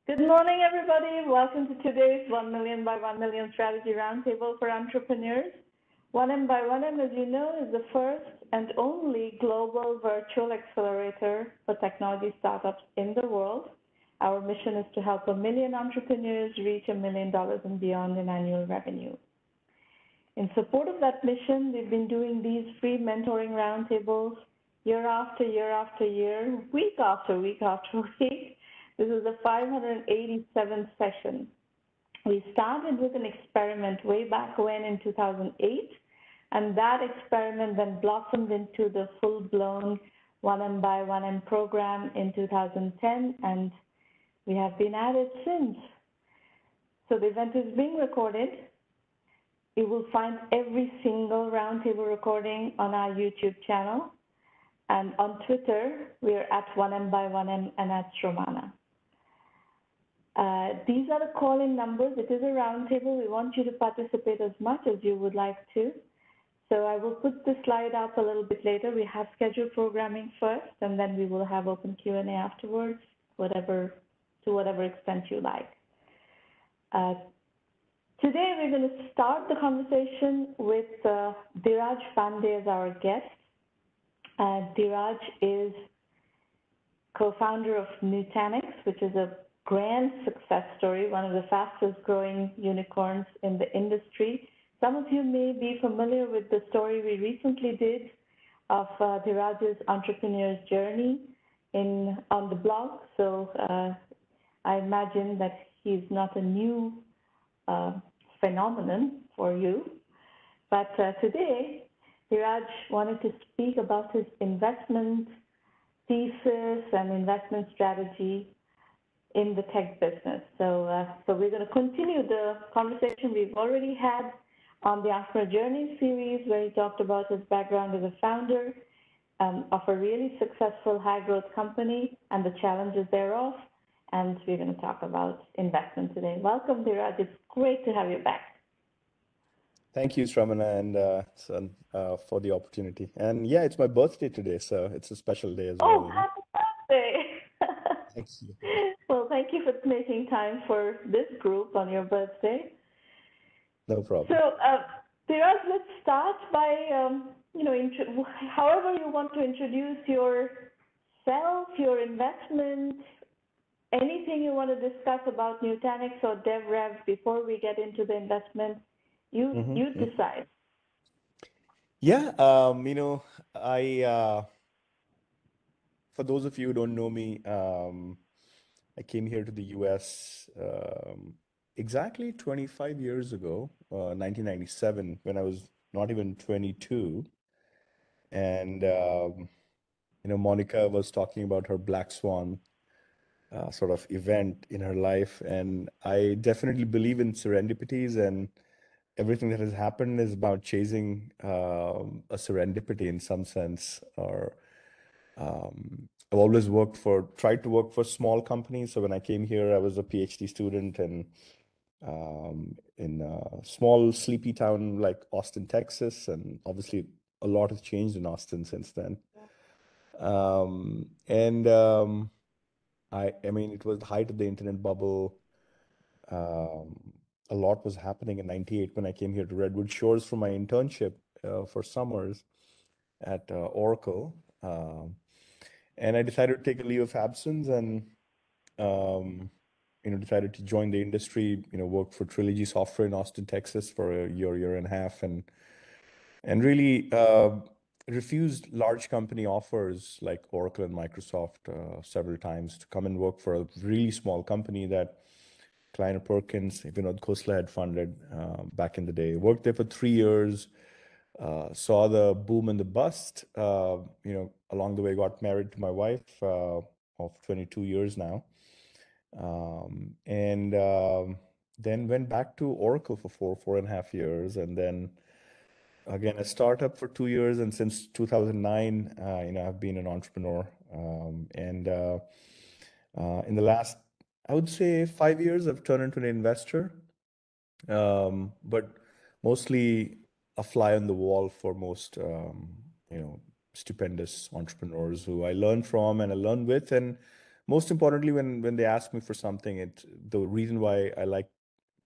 Good morning, everybody. Welcome to today's 1 Million by 1 Million Strategy Roundtable for Entrepreneurs. 1M by 1M, as you know, is the first and only global virtual accelerator for technology startups in the world. Our mission is to help 1 million entrepreneurs reach $1 million and beyond in annual revenue. In support of that mission, we've been doing these free mentoring roundtables year after year after year, week after week after week. This is the 587th session. We started with an experiment way back when in 2008, and that experiment then blossomed into the full-blown 1M by 1M program in 2010, and we have been at it since. So the event is being recorded. You will find every single roundtable recording on our YouTube channel, and on Twitter, we are at 1M by 1M and at Stromana. These are the call-in numbers. It is a roundtable. We want you to participate as much as you would like to. So I will put the slide up a little bit later. We have scheduled programming first, and then we will have open Q&A afterwards, to whatever extent you like. Today, we're going to start the conversation with Dhiraj Pandey as our guest. Dhiraj is co-founder of Nutanix, which is a grand success story, one of the fastest growing unicorns in the industry. Some of you may be familiar with the story we recently did of Dhiraj's entrepreneur's journey on the blog. So I imagine that he's not a new phenomenon for you. But today, Dhiraj wanted to speak about his investment thesis and investment strategy in the tech business. So we're going to continue the conversation we've already had on the Entrepreneur Journey series, where he talked about his background as a founder of a really successful high-growth company and the challenges thereof. And we're going to talk about investment today. Welcome, Dhiraj. It's great to have you back. Thank you, Shramana, and for the opportunity. And yeah, it's my birthday today, so it's a special day as well. Oh, happy birthday! Thank you. Well, thank you for making time for this group on your birthday. No problem. So, Dhiraj, let's start by, however you want to introduce yourself, your investment, anything you want to discuss about Nutanix or DevRev before we get into the investment. You decide. Yeah, for those of you who don't know me, I came here to the US exactly 25 years ago, 1997, when I was not even 22. And, Monica was talking about her Black Swan sort of event in her life. And I definitely believe in serendipities, and everything that has happened is about chasing a serendipity in some sense. Or I've always tried to work for small companies. So when I came here, I was a PhD student and in a small sleepy town like Austin, Texas, and obviously a lot has changed in Austin since then. I mean, it was the height of the internet bubble. A lot was happening in '98 when I came here to Redwood Shores for my internship for summers at Oracle. And I decided to take a leave of absence and decided to join the industry, worked for Trilogy Software in Austin, Texas for a year and a half, and really refused large company offers like Oracle and Microsoft several times to come and work for a really small company that Kleiner Perkins, Vinod Khosla had funded back in the day. Worked there for 3 years, saw the boom and the bust. Along the way, got married to my wife of 22 years now. Then went back to Oracle for 4.5 years, and then again a startup for 2 years, and since 2009, I've been an entrepreneur. In the last, I would say, 5 years, I've turned into an investor, but mostly a fly on the wall for most, stupendous entrepreneurs who I learn from and I learn with, and most importantly, when they ask me for something, the reason why I like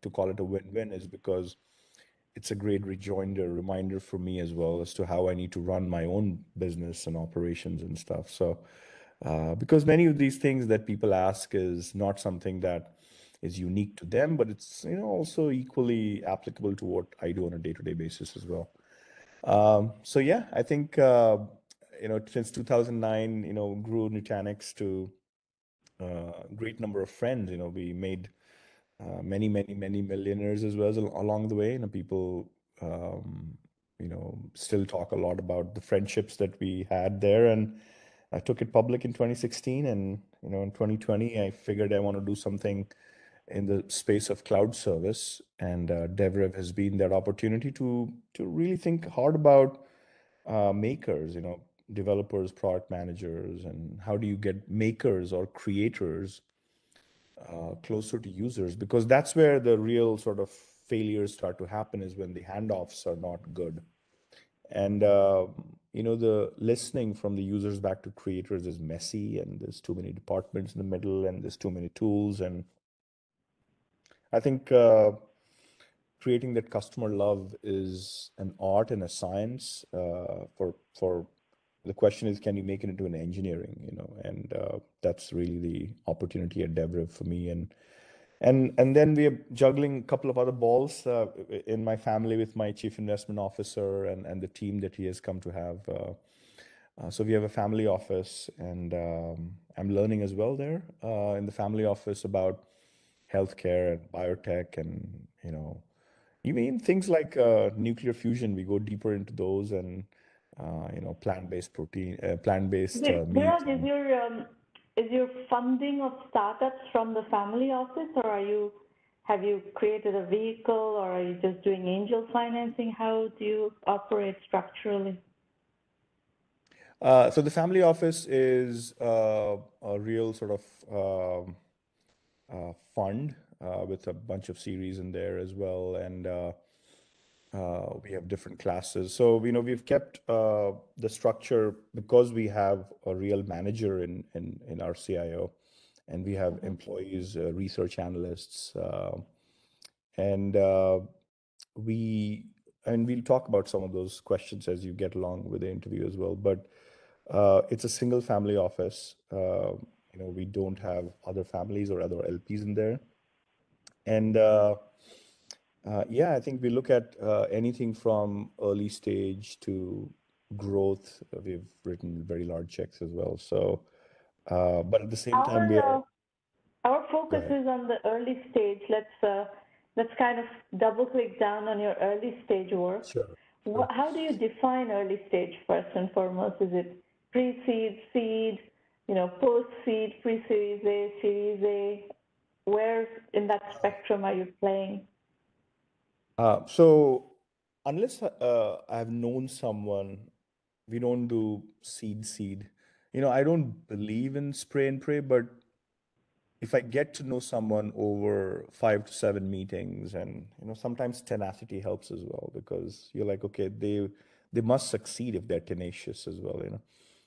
to call it a win-win is because it's a great reminder for me as well as to how I need to run my own business and operations and stuff. So, because many of these things that people ask is not something that is unique to them, but it's, also equally applicable to what I do on a day-to-day basis as well. So yeah, I think, since 2009, grew Nutanix to a great number of friends. We made many, many, many millionaires as well along the way. People, still talk a lot about the friendships that we had there. And I took it public in 2016, and in 2020, I figured I want to do something in the space of cloud service, and DevRev has been that opportunity to really think hard about makers, developers, product managers, and how do you get makers or creators closer to users, because that's where the real sort of failures start to happen, is when the handoffs are not good. And the listening from the users back to creators is messy, and there's too many departments in the middle, and there's too many tools. And I think creating that customer love is an art and a science. For the question is, can you make it into an engineering? And that's really the opportunity at DevRev for me. And then we are juggling a couple of other balls in my family with my chief investment officer and the team that he has come to have. So we have a family office, and I'm learning as well there in the family office about healthcare and biotech, and even things like nuclear fusion. We go deeper into those, and plant-based meat. Viraj, is your funding of startups from the family office, or have you created a vehicle, or are you just doing angel financing? How do you operate structurally? So the family office is a real sort of fund with a bunch of series in there as well, and we have different classes. So we've kept the structure because we have a real manager in our CIO, and we have employees, research analysts, and we and we'll talk about some of those questions as you get along with the interview as well. But it's a single family office. We don't have other families or other LPs in there. And yeah, I think we look at anything from early stage to growth. We've written very large checks as well. So, but at the same time, we are. Our Go focus ahead. is on the early stage. Let's kind of double click down on your early stage work. Sure. Sure. How do you define early stage first and foremost? Is it pre-seed, seed, post-seed, pre-series A, series A? Where in that spectrum are you playing? So unless I've known someone, we don't do seed. I don't believe in spray and pray, but if I get to know someone over 5 to 7 meetings, and sometimes tenacity helps as well, because you're like, okay, they must succeed if they're tenacious as well.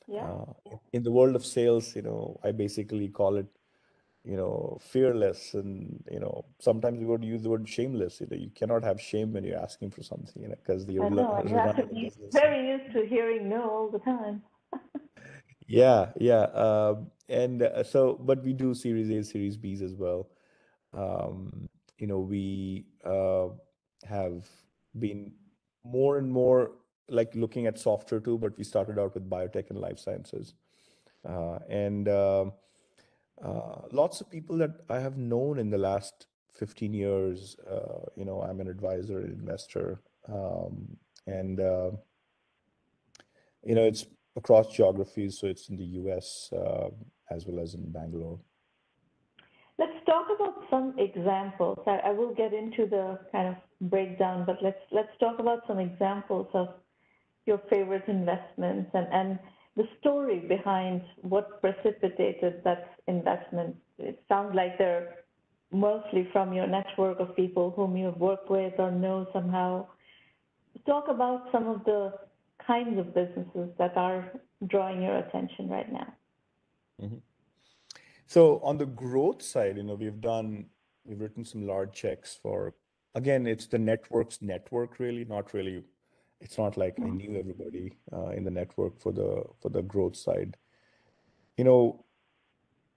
Yeah. In the world of sales, I basically call it, fearless, and sometimes we would use the word shameless. You cannot have shame when you're asking for something, because you're I know. And you have to running a be business. very used to hearing no all the time. Yeah, yeah. And so, but we do Series A, Series Bs as well. We have been more and more like looking at software too, but we started out with biotech and life sciences. And lots of people that I have known in the last 15 years. I'm an advisor, an investor, and it's across geographies, so it's in the US as well as in Bangalore. Let's talk about some examples. I will get into the kind of breakdown, but let's talk about some examples of your favorite investments and the story behind what precipitated that investment. It sounds like they're mostly from your network of people whom you've worked with or know somehow. Talk about some of the kinds of businesses that are drawing your attention right now. Mhm. So on the growth side, we've written some large checks for, again, it's the network's network really, not really, it's not like I knew everybody in the network for the growth side. You know,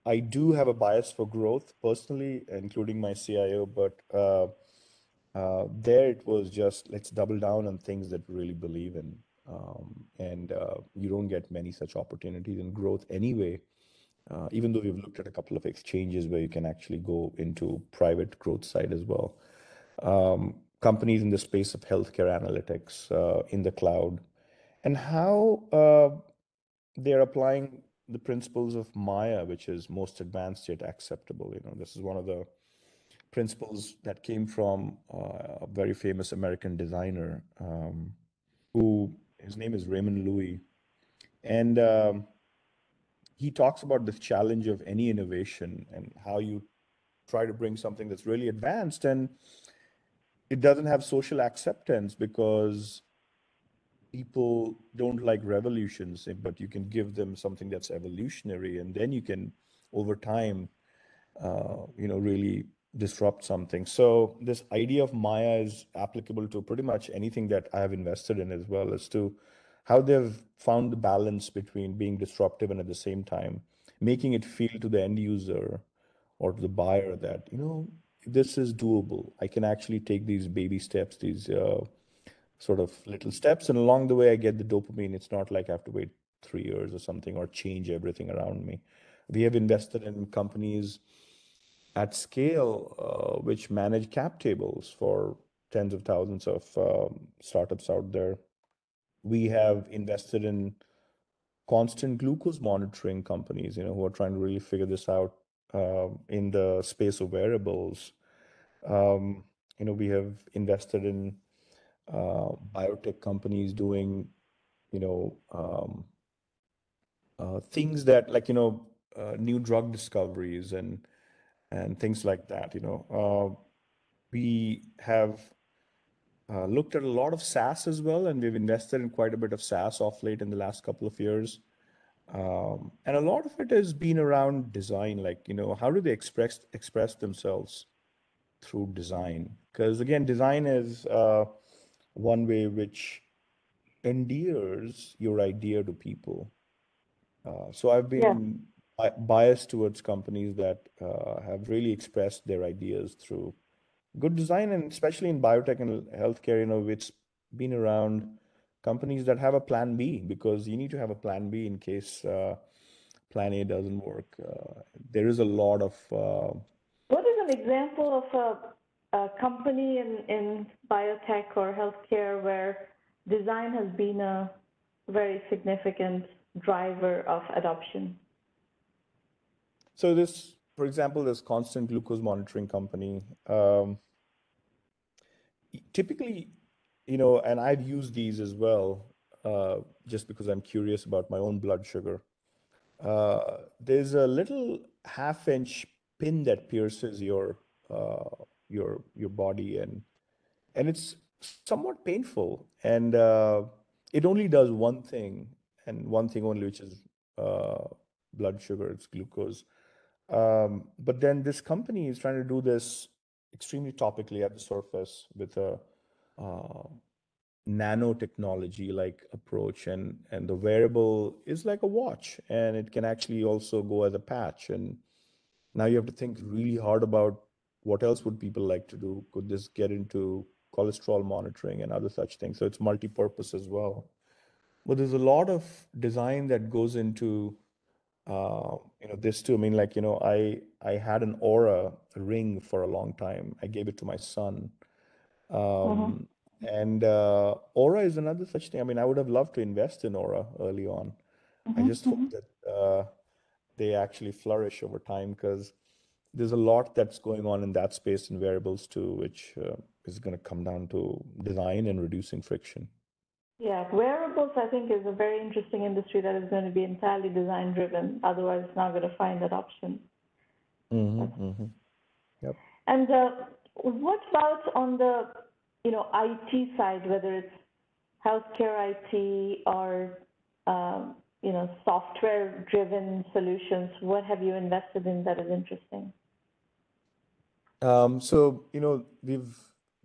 I do have a bias for growth personally, including my CIO, but there it was just let's double down on things that we really believe in. And you don't get many such opportunities in growth anyway, even though we've looked at a couple of exchanges where you can actually go into private growth side as well. Companies in the space of healthcare analytics in the cloud, and how they're applying the principles of Maya, which is most advanced yet acceptable. This is one of the principles that came from a very famous American designer, who his name is Raymond Loewy, and he talks about the challenge of any innovation and how you try to bring something that's really advanced and it doesn't have social acceptance because people don't like revolutions, but you can give them something that's evolutionary, and then you can, over time, really disrupt something. So this idea of Maya is applicable to pretty much anything that I have invested in, as well as to how they've found the balance between being disruptive and at the same time making it feel to the end user or to the buyer that, this is doable. I can actually take these baby steps, these sort of little steps, and along the way, I get the dopamine. It's not like I have to wait 3 years or something or change everything around me. We have invested in companies at scale, which manage cap tables for tens of thousands of startups out there. We have invested in constant glucose monitoring companies, who are trying to really figure this out in the space of wearables. We have invested in biotech companies doing, you know, um, things that like, new drug discoveries and things like that. We have looked at a lot of SaaS as well, and we've invested in quite a bit of SaaS off late in the last couple of years. And a lot of it has been around design, like, how do they express themselves through design? Because again, design is one way which endears your idea to people. So I've Yeah. been biased towards companies that have really expressed their ideas through good design, and especially in biotech and healthcare, it's been around companies that have a plan B, because you need to have a plan B in case plan A doesn't work. There is a lot of What is an example of a company in biotech or healthcare where design has been a very significant driver of adoption? so this, for example, this constant glucose monitoring company. Typically, and I've used these as well, just because I'm curious about my own blood sugar. There's a little half-inch pin that pierces your body, and it's somewhat painful, and it only does one thing, and one thing only, which is uh, blood sugar, it's glucose. But then this company is trying to do this extremely topically at the surface with a uh, nanotechnology like approach, and the wearable is like a watch, and it can actually also go as a patch. And now you have to think really hard about what else would people like to do. Could this get into cholesterol monitoring and other such things? So it's multi-purpose as well. But there's a lot of design that goes into this too. I mean, like, I had an Aura ring for a long time. I gave it to my son. Mm-hmm. And Aura is another such thing. I mean, I would have loved to invest in Aura early on. I Mm-hmm. just Mm-hmm. hope that they actually flourish over time, because there's a lot that's going on in that space in wearables too, which is going to come down to design and reducing friction. Yeah, wearables, I think, is a very interesting industry that is going to be entirely design driven. Otherwise, it's not going to find adoption. Mm-hmm, mm-hmm. Yep. And what about on the, IT side, whether it's healthcare IT or software-driven solutions? What have you invested in that is interesting? So, we've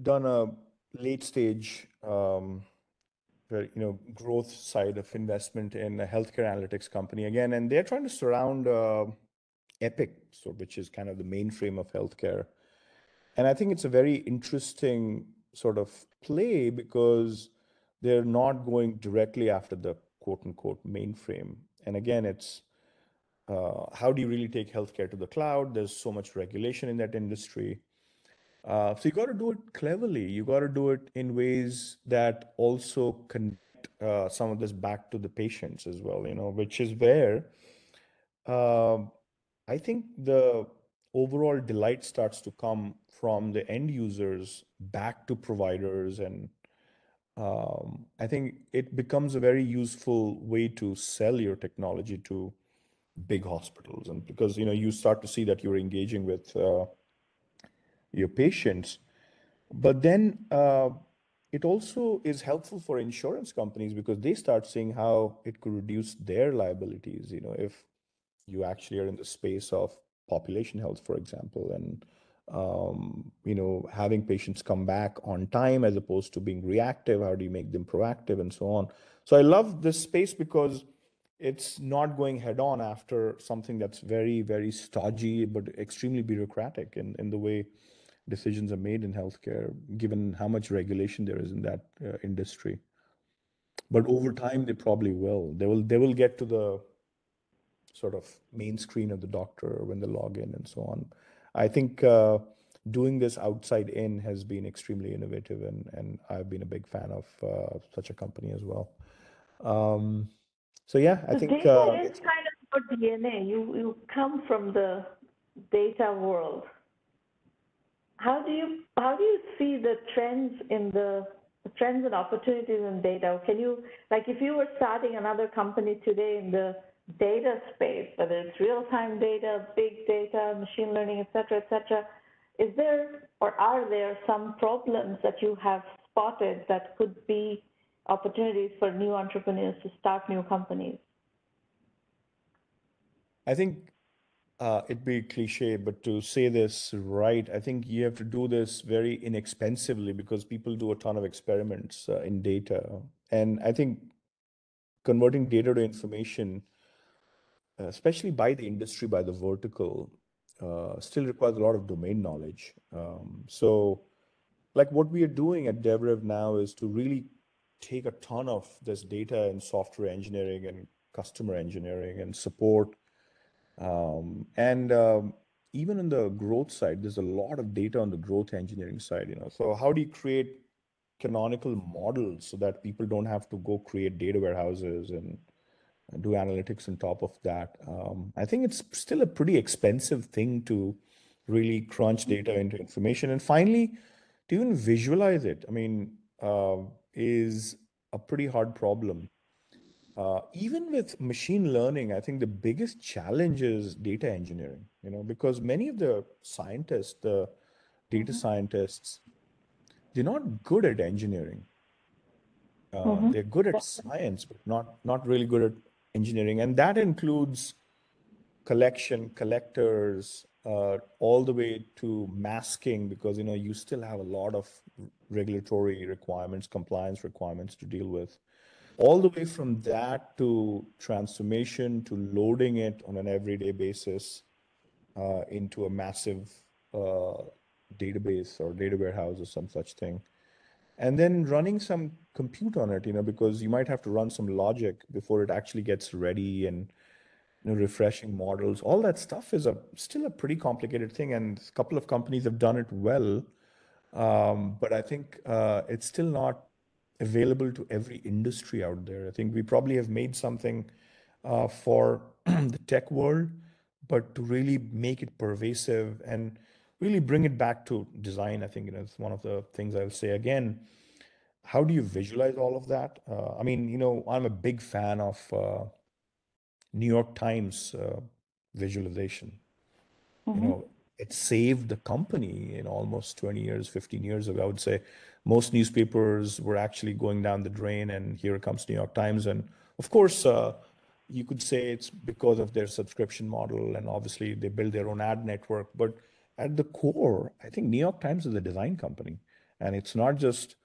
done a late stage, growth side of investment in a healthcare analytics company again, and they're trying to surround Epic, which is kind of the mainframe of healthcare. And I think it's a very interesting sort of play because they're not going directly after the quote unquote mainframe. And again, it's how do you really take healthcare to the cloud? There's so much regulation in that industry. So you got to do it cleverly. You got to do it in ways that also connect some of this back to the patients as well, which is where I think the overall delight starts to come from the end users back to providers. And I think it becomes a very useful way to sell your technology to big hospitals. And because, you start to see that you're engaging with your patients. But then it also is helpful for insurance companies because they start seeing how it could reduce their liabilities, if you actually are in the space of population health, for example, and having patients come back on time as opposed to being reactive. How do you make them proactive and so on? So I love this space because it's not going head on after something that's very, very stodgy, but extremely bureaucratic in the way decisions are made in healthcare, given how much regulation there is in that industry. But over time, they probably will. They will get to the sort of main screen of the doctor when they log in and so on. I think doing this outside in has been extremely innovative, and I've been a big fan of such a company as well. So yeah, I So think data is kind of your DNA. You come from the data world. How do you see the trends and opportunities in data? Can you, like, if you were starting another company today in the data space, whether it's real-time data, big data, machine learning, et cetera, is there or are there some problems that you have spotted that could be opportunities for new entrepreneurs to start new companies? I think it'd be cliche, but to say this right, I think you have to do this very inexpensively because people do a ton of experiments in data. And I think converting data to information, especially by the industry, by the vertical, still requires a lot of domain knowledge. So like what we are doing at DevRev now is to really take a ton of this data in software engineering and customer engineering and support. And even on the growth side, there's a lot of data on the growth engineering side. So how do you create canonical models so that people don't have to go create data warehouses and do analytics on top of that? I think it's still a pretty expensive thing to really crunch data into information. And finally, to even visualize it, I mean, is a pretty hard problem. Even with machine learning, I think the biggest challenge is data engineering, because many of the scientists, the data scientists, they're not good at engineering. They're good at science, but not really good at engineering. And that includes collectors, all the way to masking, because, you still have a lot of regulatory requirements, compliance requirements to deal with. All the way from that to transformation to loading it on an everyday basis into a massive database or data warehouse or some such thing. And then running some compute on it, because you might have to run some logic before it actually gets ready, and refreshing models. All that stuff is still a pretty complicated thing, and a couple of companies have done it well. But I think it's still not available to every industry out there. I think we probably have made something for the tech world, but to really make it pervasive and really bring it back to design, I think, it's one of the things I'll say again. How do you visualize all of that? I mean, I'm a big fan of New York Times visualization. It saved the company in almost 20 years, 15 years ago. I would say most newspapers were actually going down the drain, and here comes New York Times. And of course, you could say it's because of their subscription model, and obviously they build their own ad network. But at the core, I think New York Times is a design company, and it's not just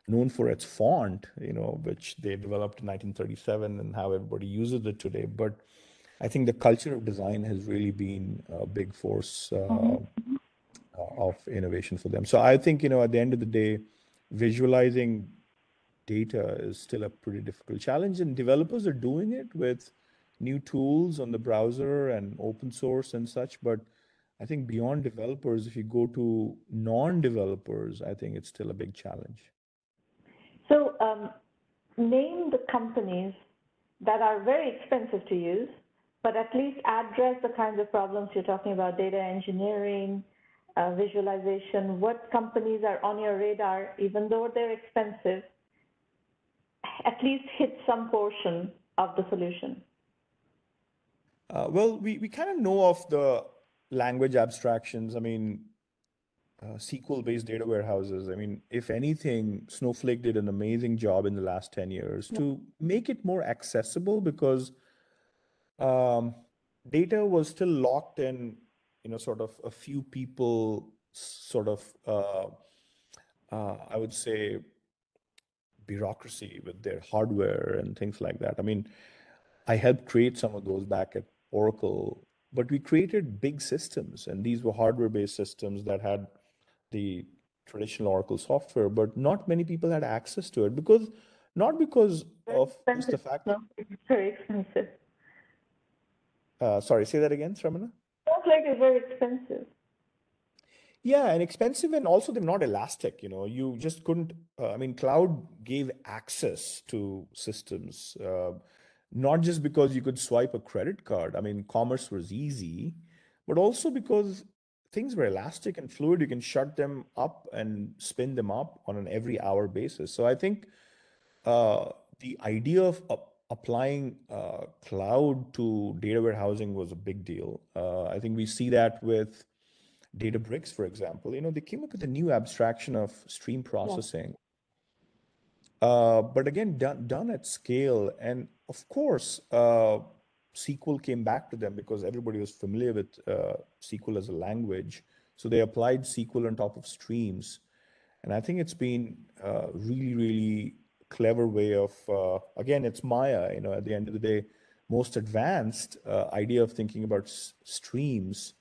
known for its font, which they developed in 1937 and how everybody uses it today. But I think the culture of design has really been a big force of innovation for them. So I think, at the end of the day, visualizing data is still a pretty difficult challenge, and developers are doing it with new tools on the browser and open source and such. But I think beyond developers, if you go to non-developers, I think it's still a big challenge. So name the companies that are very expensive to use, but at least address the kinds of problems you're talking about, data engineering, visualization. What companies are on your radar, even though they're expensive, at least hit some portion of the solution? Well, we kind of know of the language abstractions. I mean, SQL-based data warehouses. I mean, if anything, Snowflake did an amazing job in the last 10 years to make it more accessible, because data was still locked in, sort of a few people, sort of, I would say, bureaucracy with their hardware and things like that. I mean, I helped create some of those back at Oracle, but we created big systems, and these were hardware-based systems that had the traditional Oracle software, but not many people had access to it not because of just the fact. No, it's very expensive. Sorry, say that again, Sramana? Snowflake is very expensive. Yeah, and expensive, and also they're not elastic. You just couldn't. I mean, cloud gave access to systems, not just because you could swipe a credit card. I mean, commerce was easy, but also because things were elastic and fluid. You can shut them up and spin them up on an every hour basis. So I think the idea of applying cloud to data warehousing was a big deal. I think we see that with Databricks, for example. They came up with a new abstraction of stream processing. But again, done at scale. And of course, SQL came back to them because everybody was familiar with SQL as a language. So they applied SQL on top of streams. And I think it's been a really, really clever way of, again, it's Maya, at the end of the day, most advanced idea of thinking about streams,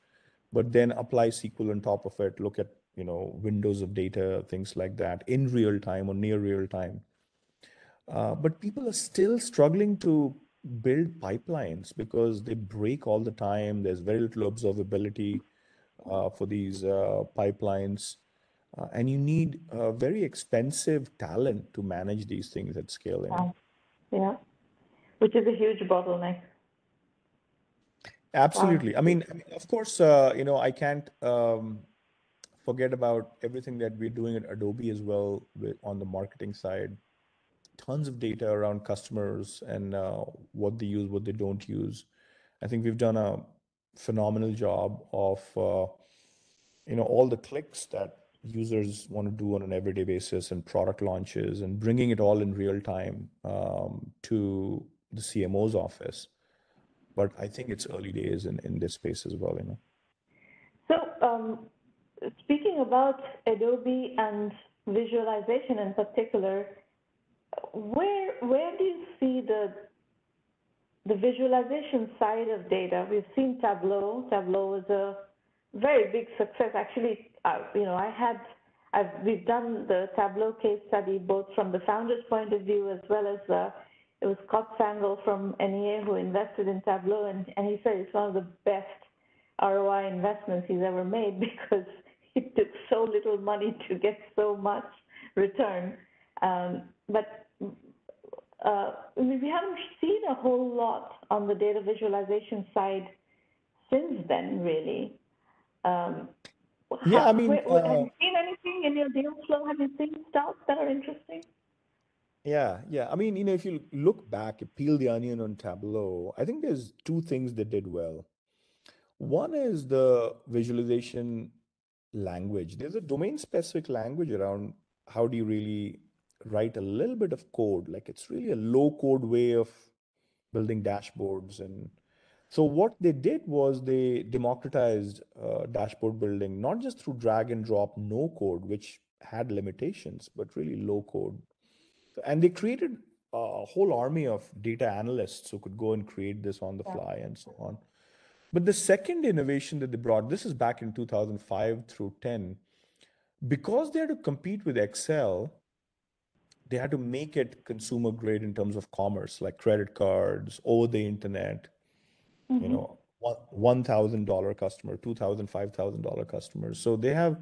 but then apply SQL on top of it, look at, windows of data, things like that in real time or near real time. But people are still struggling to build pipelines because they break all the time. There's very little observability for these pipelines. And you need very expensive talent to manage these things at scale. Yeah, which is a huge bottleneck. Absolutely. I mean, of course, I can't forget about everything that we're doing at Adobe as well on the marketing side. Tons of data around customers and what they use, what they don't use. I think we've done a phenomenal job of, all the clicks that users want to do on an everyday basis and product launches and bringing it all in real time to the CMO's office. But I think it's early days in this space as well. So speaking about Adobe and visualization in particular, where do you see the visualization side of data? We've seen Tableau. Tableau is a very big success. Actually, we've done the Tableau case study both from the founder's point of view as well as it was Scott Fangle from NEA who invested in Tableau, and he said it's one of the best ROI investments he's ever made because it took so little money to get so much return. But we haven't seen a whole lot on the data visualization side since then, really. Yeah, I mean, have you seen anything in your deal flow? Have you seen stuff that are interesting? Yeah. I mean, if you look back, peel the onion on Tableau, I think there's two things they did well. One is the visualization language. There's a domain-specific language around how do you really write a little bit of code. Like it's really a low-code way of building dashboards. And so what they did was they democratized dashboard building, not just through drag and drop no code, which had limitations, but really low code. And they created a whole army of data analysts who could go and create this on the Yeah. fly and so on. But the second innovation that they brought, this is back in 2005 through 10, because they had to compete with Excel, they had to make it consumer grade in terms of commerce, like credit cards, over the internet, you Mm-hmm. know, $1,000 customer, $2,000, $5,000 customers. So they have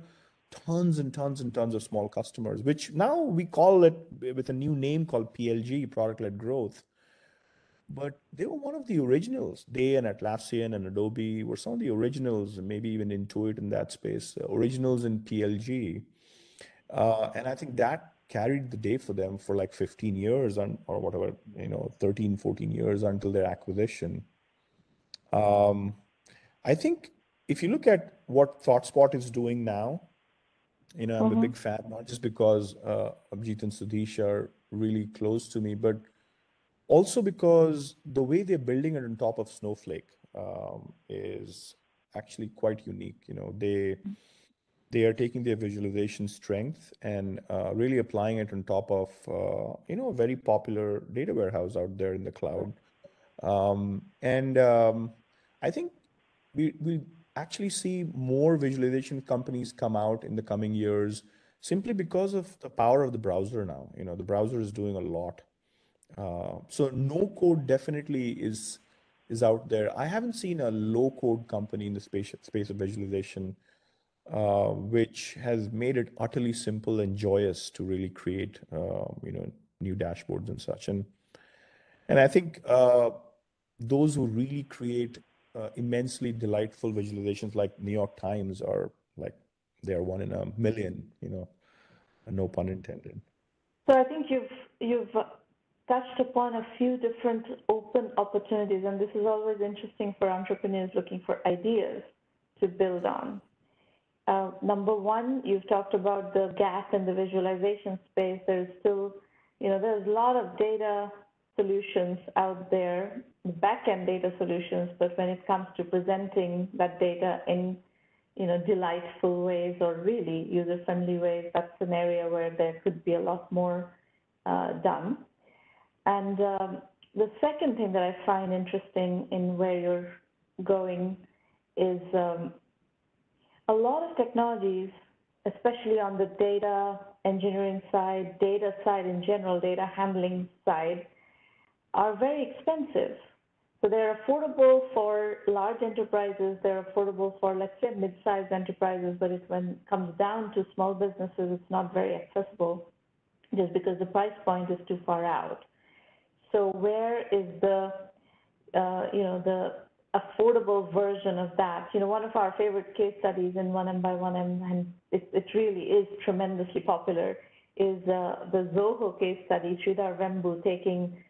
tons and tons and tons of small customers, which now we call it with a new name called PLG, product-led growth. But they were one of the originals. They and Atlassian and Adobe were some of the originals, and maybe even Intuit in that space, originals in PLG. And I think that carried the day for them for like 15 years or whatever, 13, 14 years until their acquisition. I think if you look at what ThoughtSpot is doing now, I'm a Mm-hmm. big fan, not just because Abhijit and Sudhish are really close to me, but also because the way they're building it on top of Snowflake is actually quite unique. They are taking their visualization strength and really applying it on top of a very popular data warehouse out there in the cloud. And I think we actually see more visualization companies come out in the coming years simply because of the power of the browser now. The browser is doing a lot. So no code definitely is out there. I haven't seen a low code company in the space of visualization which has made it utterly simple and joyous to really create new dashboards and such. And I think those who really create immensely delightful visualizations like New York Times are like they are one in a million, no pun intended. So I think you've touched upon a few different open opportunities, and this is always interesting for entrepreneurs looking for ideas to build on. Number one, you've talked about the gap in the visualization space. There's still, there's a lot of data solutions out there, back-end data solutions, but when it comes to presenting that data in, delightful ways or really user-friendly ways, that's an area where there could be a lot more done. And the second thing that I find interesting in where you're going is a lot of technologies, especially on the data engineering side, data side in general, data handling side, are very expensive. So they're affordable for large enterprises, they're affordable for, let's say, mid-sized enterprises, but when it comes down to small businesses, it's not very accessible just because the price point is too far out. So where is the affordable version of that? One of our favorite case studies in 1M by 1M, and it really is tremendously popular, is the Zoho case study, Sridhar Vembu taking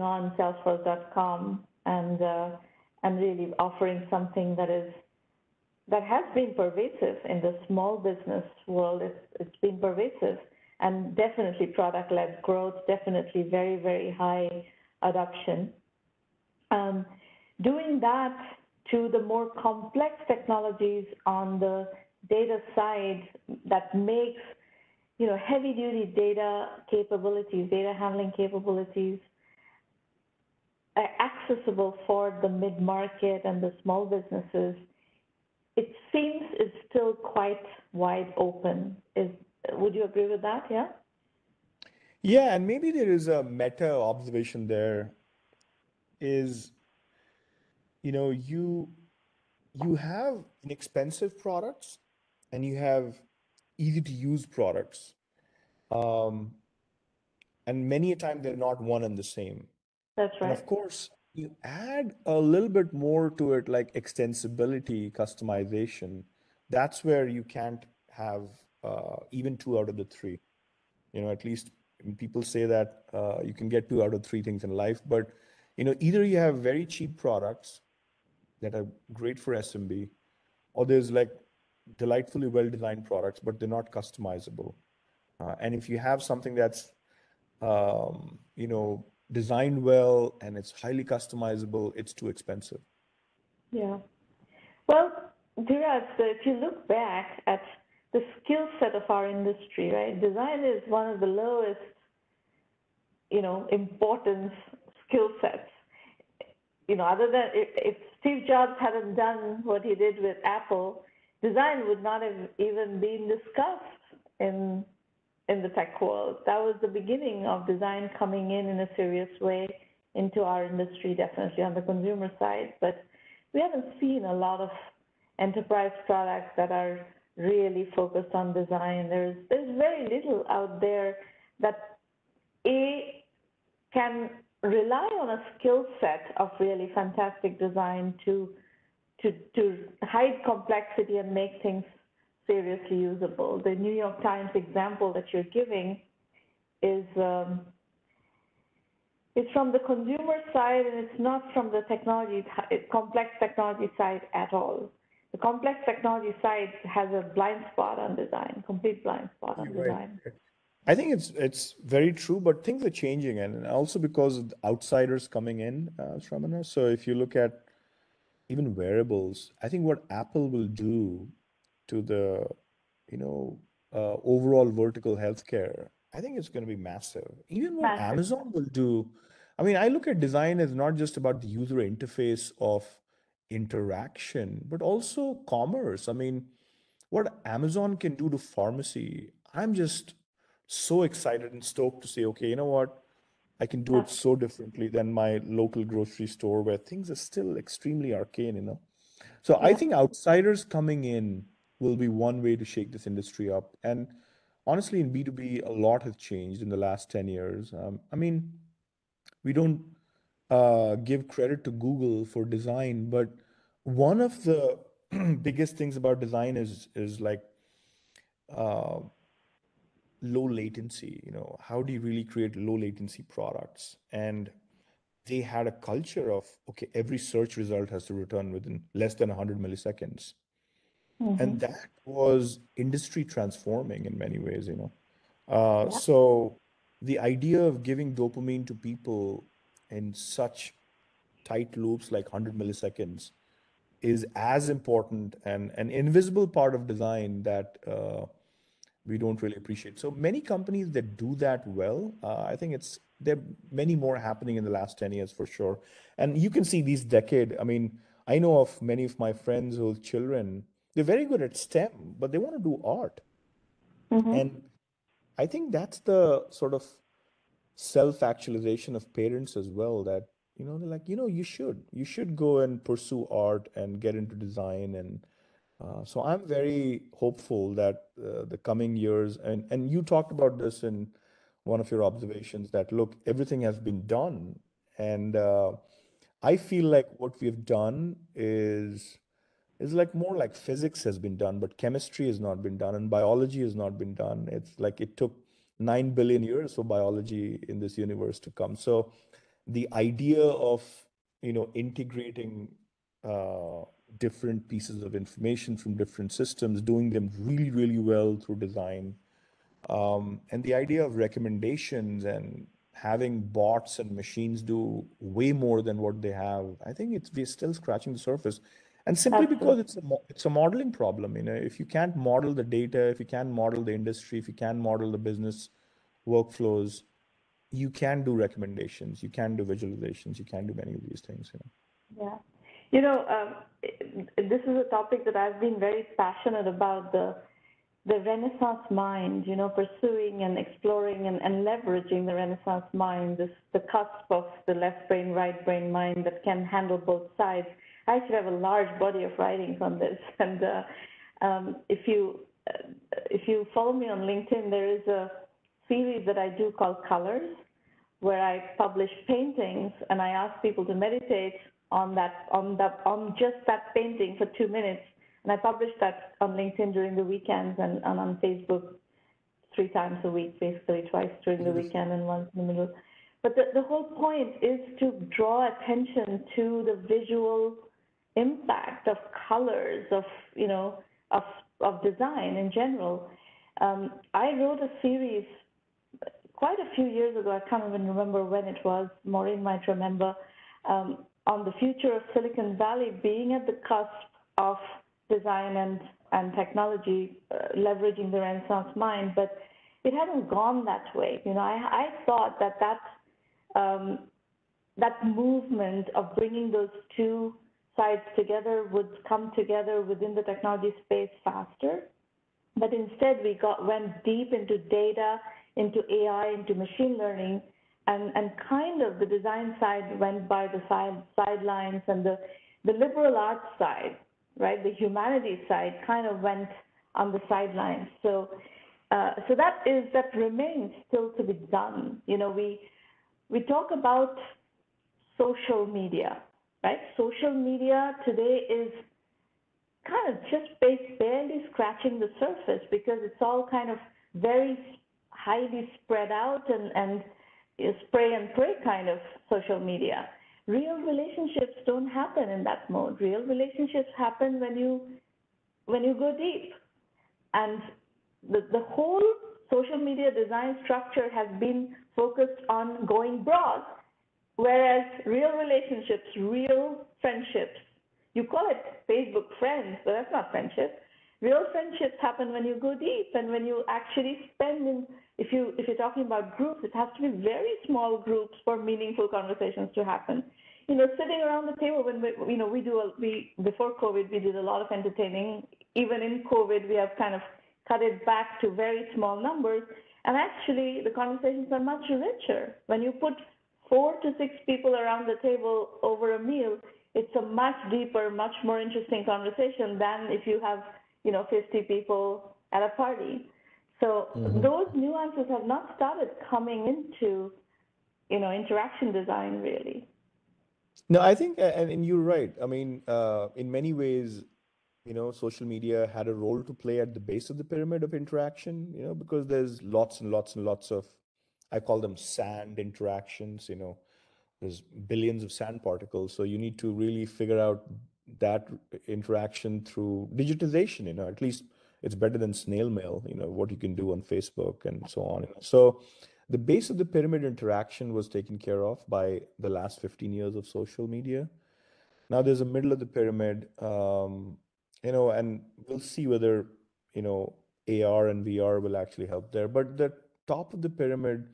on Salesforce.com and really offering something that has been pervasive in the small business world. It's been pervasive and definitely product-led growth, definitely very, very high adoption. Doing that to the more complex technologies on the data side that makes, heavy-duty data capabilities, data handling capabilities accessible for the mid-market and the small businesses, it seems is still quite wide open. Would you agree with that? Yeah? Yeah, and maybe there is a meta observation there is, you have inexpensive products and you have easy to use products. Um, and many a time they're not one and the same. That's And right. of course, you add a little bit more to it, like extensibility, customization. That's where you can't have even two out of the three. At least people say that you can get two out of three things in life, but either you have very cheap products that are great for SMB, or there's like delightfully well-designed products, but they're not customizable. And if you have something that's, designed well and it's highly customizable, it's too expensive. Yeah. Well, Dheeraj, so if you look back at the skill set of our industry, right, design is one of the lowest, importance skill sets. Other than if Steve Jobs hadn't done what he did with Apple, design would not have even been discussed in the tech world. That was the beginning of design coming in a serious way into our industry, definitely on the consumer side. But we haven't seen a lot of enterprise products that are really focused on design. There's very little out there that can rely on a skill set of really fantastic design to hide complexity and make things seriously usable. The New York Times example that you're giving is it's from the consumer side, and it's not from the complex technology side at all. The complex technology side has a blind spot on design, complete blind spot on You're right. design. I think it's very true, but things are changing, and also because of the outsiders coming in, Shramana. So if you look at even wearables, I think what Apple will do to the, overall vertical healthcare, I think it's going to be massive. Even what Massive. Amazon will do, I mean, I look at design as not just about the user interface of interaction, but also commerce. I mean, what Amazon can do to pharmacy, I'm just so excited and stoked to say, okay, you know what? I can do it so differently than my local grocery store where things are still extremely arcane. So I Yeah. think outsiders coming in will be one way to shake this industry up. And honestly, in B2B, a lot has changed in the last 10 years. I mean, we don't give credit to Google for design, but one of the biggest things about design is like uh, low latency. How do you really create low latency products? And they had a culture of, okay, every search result has to return within less than 100 milliseconds. Mm-hmm. And that was industry transforming in many ways. Yeah. So the idea of giving dopamine to people in such tight loops like 100 milliseconds is as important and an invisible part of design that we don't really appreciate. So many companies that do that well, I think there are many more happening in the last 10 years for sure. And you can see these decade. I mean, I know of many of my friends whose children, they're very good at STEM, but they want to do art. Mm-hmm. And I think that's the sort of self-actualization of parents as well, that they're like, you should go and pursue art and get into design. And so I'm very hopeful that the coming years, and you talked about this in one of your observations, that look, everything has been done. And I feel like what we've done is like more like physics has been done, but chemistry has not been done, and biology has not been done. It's like it took 9 billion years for biology in this universe to come. So the idea of integrating uh, different pieces of information from different systems, doing them really, really well through design, and the idea of recommendations and having bots and machines do way more than what they have, I think we're still scratching the surface. And simply because Absolutely. it's a modeling problem. If you can't model the data, if you can't model the industry, if you can't model the business workflows, you can do recommendations, you can do visualizations, you can do many of these things. Yeah. This is a topic that I've been very passionate about, the Renaissance mind, pursuing and exploring and leveraging the Renaissance mind, the cusp of the left brain, right brain mind that can handle both sides. I actually have a large body of writings on this, and if you follow me on LinkedIn, there is a series that I do called Colors, where I publish paintings and I ask people to meditate on just that painting for 2 minutes. And I publish that on LinkedIn during the weekends and on Facebook 3 times a week, basically twice during the Beautiful. weekend and once in the middle. But the whole point is to draw attention to the visual impact of colors, of design in general. I wrote a series quite a few years ago. I can't even remember when it was. Maureen might remember, on the future of Silicon Valley being at the cusp of design and technology, leveraging the Renaissance mind, but it hasn't gone that way. I thought that movement of bringing those two sides together would come together within the technology space faster. But instead, went deep into data, into AI, into machine learning, and kind of the design side went by the sidelines, and the liberal arts side, right, the humanities side, kind of went on the sidelines. So that remains still to be done. We talk about social media, right? Social media today is kind of just barely scratching the surface because it's all kind of very highly spread out and spray and pray kind of social media. Real relationships don't happen in that mode. Real relationships happen when you go deep. And the whole social media design structure has been focused on going broad, whereas real relationships, real friendships, you call it Facebook friends, but that's not friendship. Real friendships happen when you go deep and when you actually spend if you're talking about groups, it has to be very small groups for meaningful conversations to happen. Sitting around the table when before COVID, we did a lot of entertaining. Even in COVID, we have kind of cut it back to very small numbers. And actually, the conversations are much richer. When you put 4 to 6 people around the table over a meal, it's a much deeper, much more interesting conversation than if you have, 50 people at a party. So those nuances have not started coming into, interaction design really. No, I think, and you're right. I mean, in many ways, social media had a role to play at the base of the pyramid of interaction, because there's lots and lots and lots of, I call them sand interactions, there's billions of sand particles. So you need to really figure out that interaction through digitization, at least it's better than snail mail, what you can do on Facebook and so on. So the base of the pyramid interaction was taken care of by the last 15 years of social media. Now there's a middle of the pyramid, and we'll see whether, AR and VR will actually help there. But the top of the pyramid,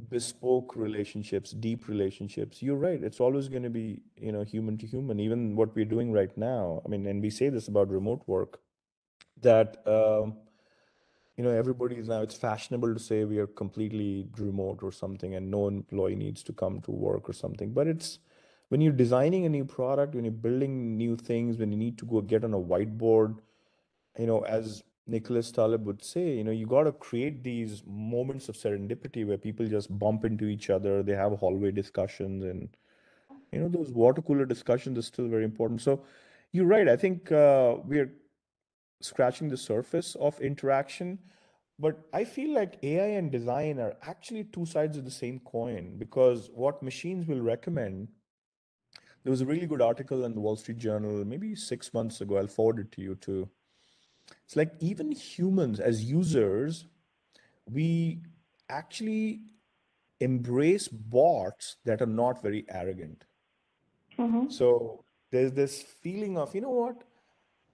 bespoke relationships, deep relationships, you're right. It's always going to be, human to human, even what we're doing right now. I mean, and we say this about remote work, that, everybody is now, it's fashionable to say we are completely remote or something and no employee needs to come to work or something. But it's when you're designing a new product, when you're building new things, when you need to go get on a whiteboard, as Nicholas Taleb would say, you got to create these moments of serendipity where people just bump into each other, they have hallway discussions, and, those water cooler discussions are still very important. So you're right. I think we're scratching the surface of interaction. But I feel like AI and design are actually two sides of the same coin, because what machines will recommend, there was a really good article in the Wall Street Journal maybe 6 months ago. I'll forward it to you too. It's like even humans as users, we actually embrace bots that are not very arrogant. So there's this feeling of, you know what?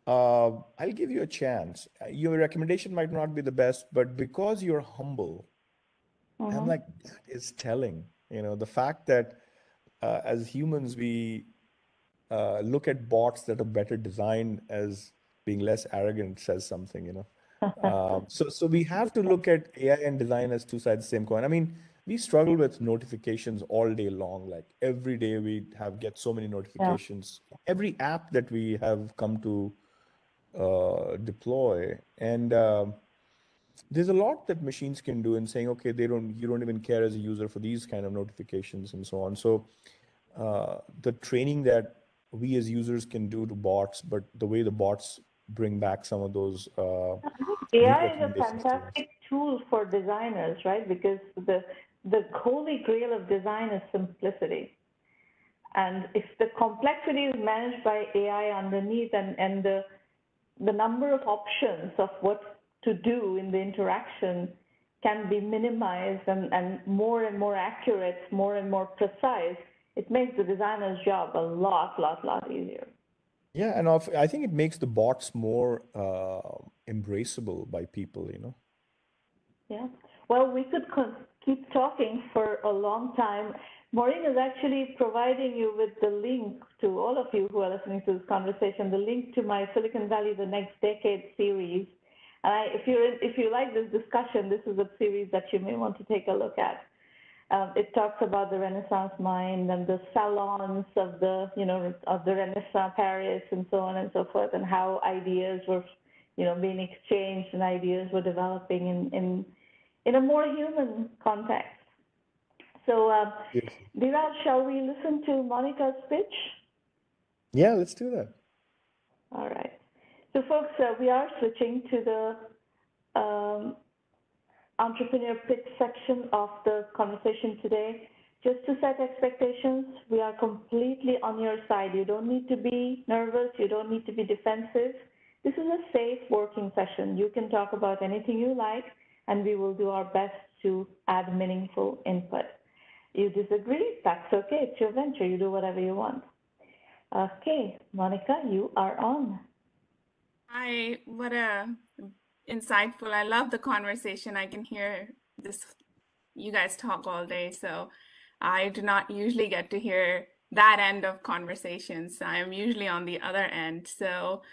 I'll give you a chance. Your recommendation might not be the best, but because you're humble, I'm like, that is telling. The fact that as humans, we look at bots that are better designed as being less arrogant says something. So we have to look at AI and design as two sides of the same coin. I mean, we struggle with notifications all day long. Like every day we get so many notifications. Every app that we have come to deploy, and there's a lot that machines can do in saying, okay, you don't even care as a user for these kind of notifications and so on. So the training that we as users can do to bots, but the way the bots bring back some of those new AI is a recommendations to us. fantastic tool for designers, right? Because the holy grail of design is simplicity. And if the complexity is managed by AI underneath, and the number of options of what to do in the interaction can be minimized and more accurate, more and more precise, it makes the designer's job a lot easier. Yeah, and I think it makes the bots more embraceable by people, you know. Yeah. Well, we could keep talking for a long time. Maureen is actually providing you with the link to all of you who are listening to this conversation, the link to my Silicon Valley the Next Decade series. And if you like this discussion, this is a series that you may want to take a look at. It talks about the Renaissance mind and the salons of the Renaissance Paris and so on and so forth, and how ideas were, being exchanged and ideas were developing in a more human context. So, Dhiraj, shall we listen to Monica's pitch? Yeah, let's do that. All right. So, folks, we are switching to the entrepreneur pitch section of the conversation today. Just to set expectations, we are completely on your side. You don't need to be nervous. You don't need to be defensive. This is a safe working session. You can talk about anything you like, and we will do our best to add meaningful input. You disagree? That's okay. It's your venture. You do whatever you want. Okay, Monica, you are on. Hi, what a insightful. I love the conversation. I can hear you guys talk all day, so I do not usually get to hear that end of conversations. I am usually on the other end. So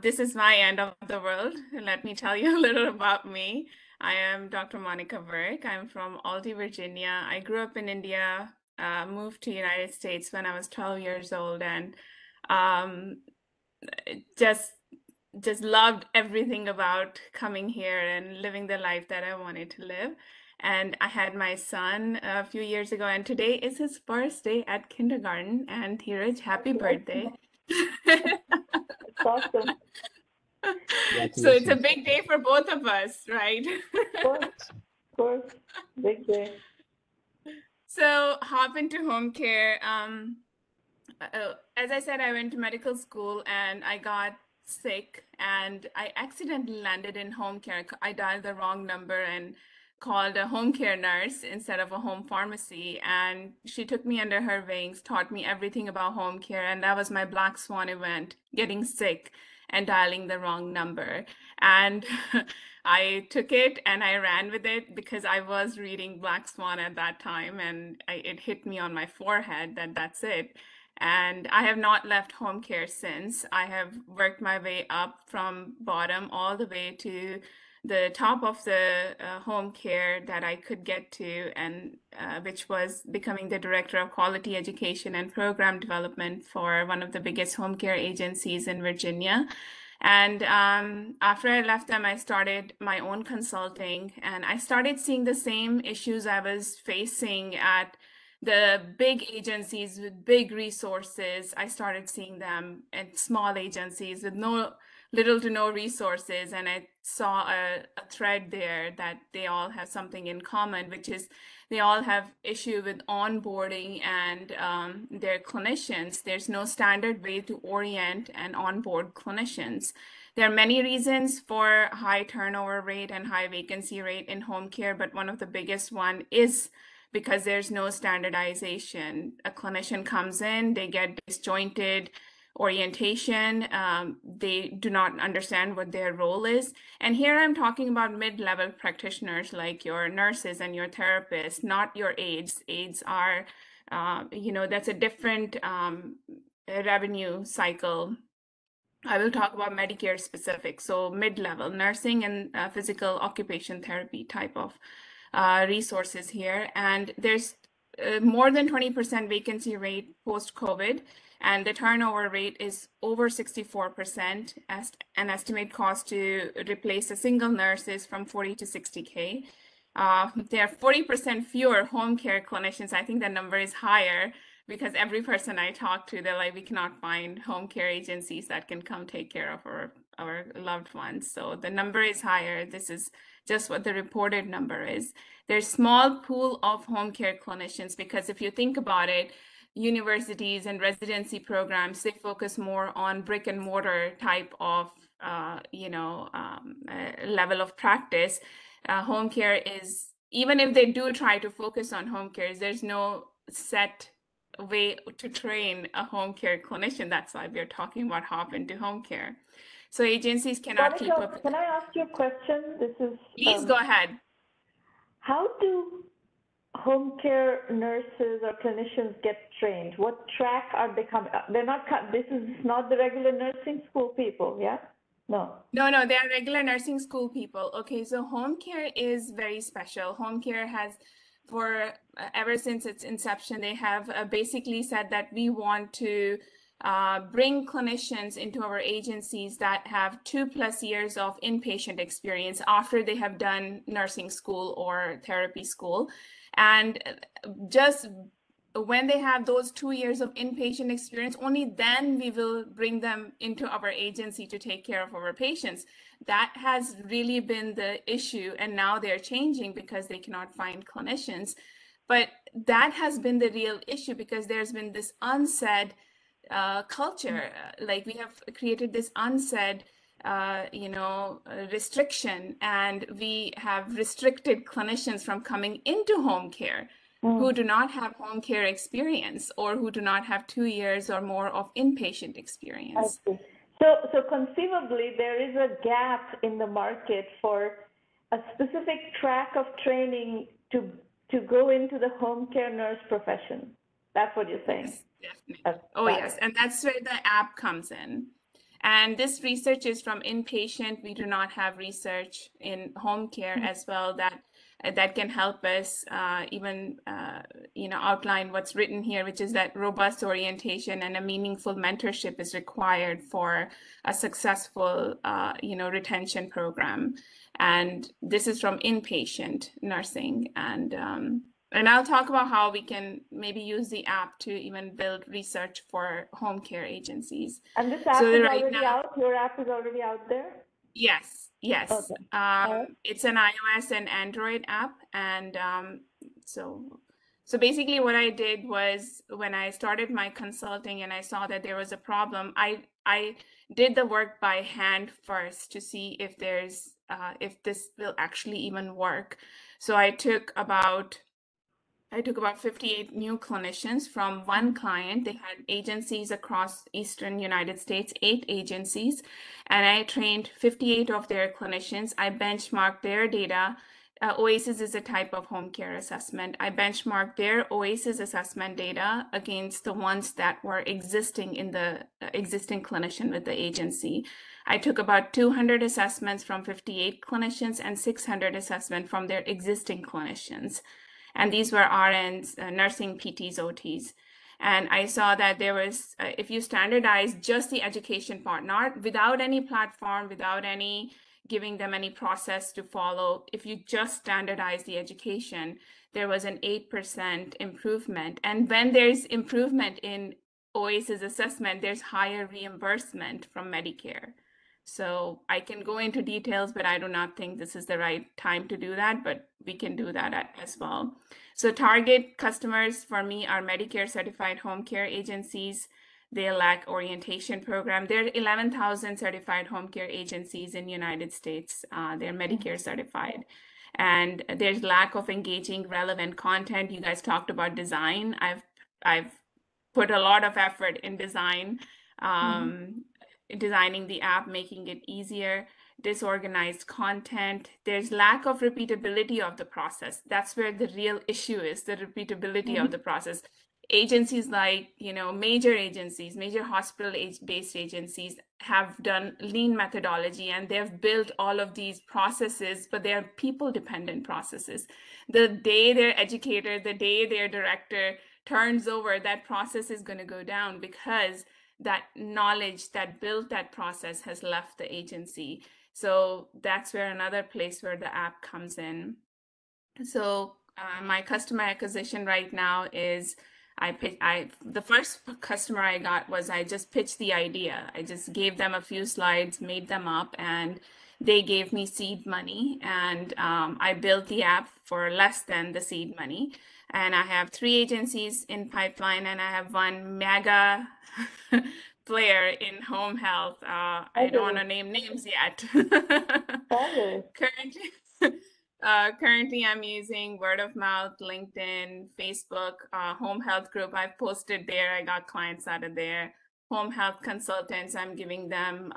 this is my end of the world. Let me tell you a little about me. I am Dr. Monica Virk. I'm from Aldi, Virginia. I grew up in India, moved to United States when I was 12 years old, and just loved everything about coming here and living the life that I wanted to live. And I had my son a few years ago, and today is his first day at kindergarten. And Dheeraj, happy birthday. It's awesome. So it's a big day for both of us, right? Of course, big day. So hop into home care. As I said, I went to medical school and I got sick and I accidentally landed in home care. I dialed the wrong number and called a home care nurse instead of a home pharmacy. And she took me under her wings, taught me everything about home care. And that was my black swan event, getting sick and dialing the wrong number. And I took it and I ran with it because I was reading Black Swan at that time, and it hit me on my forehead that that's it. And I have not left home care since. I have worked my way up from bottom all the way to the top of the home care that I could get to, and which was becoming the director of quality education and program development for one of the biggest home care agencies in Virginia. And after I left them, I started my own consulting, and I started seeing the same issues I was facing at the big agencies with big resources. I started seeing them at small agencies with little to no resources, and I saw a thread there that they all have something in common, which is they all have issue with onboarding and their clinicians. There's no standard way to orient and onboard clinicians. There are many reasons for high turnover rate and high vacancy rate in home care, but one of the biggest one is because there's no standardization. A clinician comes in, they get disjointed orientation, they do not understand what their role is. And here I'm talking about mid-level practitioners like your nurses and your therapists, not your aides. Aides are, that's a different revenue cycle. I will talk about Medicare specific, so mid-level nursing and physical occupation therapy type of resources here. And there's more than 20% vacancy rate post-COVID, and the turnover rate is over 64%. As an estimate cost to replace a single nurse is from 40 to 60K. There are 40% fewer home care clinicians. I think the number is higher because every person I talk to, they're like, we cannot find home care agencies that can come take care of our loved ones. So the number is higher. This is just what the reported number is. There's small pool of home care clinicians because if you think about it, universities and residency programs, they focus more on brick and mortar type of level of practice. Home care is, even if they do try to focus on home care, there's no set way to train a home care clinician. That's why we're talking about hop into home care. So agencies cannot keep Monica, up. can I ask you a question? This is Please go ahead. how do home care nurses or clinicians get trained? What track are they coming? They're not. This is not the regular nursing school people, yeah? No. No, they are regular nursing school people. Okay, so home care is very special. Home care has, for ever since its inception, they have basically said that we want to bring clinicians into our agencies that have 2+ years of inpatient experience after they have done nursing school or therapy school. And just when they have those 2 years of inpatient experience, only then we will bring them into our agency to take care of our patients. That has really been the issue. And now they're changing because they cannot find clinicians. But that has been the real issue because there's been this unsaid culture. Like we have created this unsaid restriction, and we have restricted clinicians from coming into home care who do not have home care experience or who do not have 2 years or more of inpatient experience. I see. So conceivably, there is a gap in the market for a specific track of training to go into the home care nurse profession. That's what you're saying? Yes, definitely. Yes. And that's where the app comes in. And this research is from inpatient. We do not have research in home care as well that can help us outline what's written here, which is that robust orientation and a meaningful mentorship is required for a successful retention program. And this is from inpatient nursing. And I'll talk about how we can maybe use the app to even build research for home care agencies. And this app is already out? Your app is already out there? Yes. Okay. It's an iOS and Android app. And so basically what I did was when I started my consulting and I saw that there was a problem, I did the work by hand first to see if this will actually even work. So I took about 58 new clinicians from one client. They had agencies across Eastern United States, 8 agencies, and I trained 58 of their clinicians. I benchmarked their data. OASIS is a type of home care assessment. I benchmarked their OASIS assessment data against the ones that were existing in the existing clinician with the agency. I took about 200 assessments from 58 clinicians and 600 assessments from their existing clinicians. And these were RNs, nursing PTs, OTs. And I saw that there was, if you standardize just the education part, not without any platform, without any giving them any process to follow, if you just standardize the education, there was an 8% improvement. And when there's improvement in OASIS assessment, there's higher reimbursement from Medicare. So I can go into details, but I do not think this is the right time to do that, but we can do that as well. So target customers for me are Medicare certified home care agencies. They lack orientation program. There are 11,000 certified home care agencies in the United States. They're Medicare certified. And there's lack of engaging relevant content. You guys talked about design. I've put a lot of effort in design. Designing the app, making it easier, disorganized content. There's lack of repeatability of the process. That's where the real issue is, the repeatability of the process. Agencies like, major agencies, major hospital-based agencies have done lean methodology and they've built all of these processes, but they're people-dependent processes. The day their educator, the day their director turns over, that process is going to go down because that knowledge that built that process has left the agency. So that's where another place where the app comes in. So my customer acquisition right now is the first customer I got was I just pitched the idea. I just gave them a few slides, made them up, and they gave me seed money. And I built the app for less than the seed money. And I have 3 agencies in pipeline, and I have one mega player in home health. I don't want to name names yet. Currently, currently, I'm using word of mouth, LinkedIn, Facebook, home health group. I've posted there. I got clients out of there. Home health consultants, I'm giving them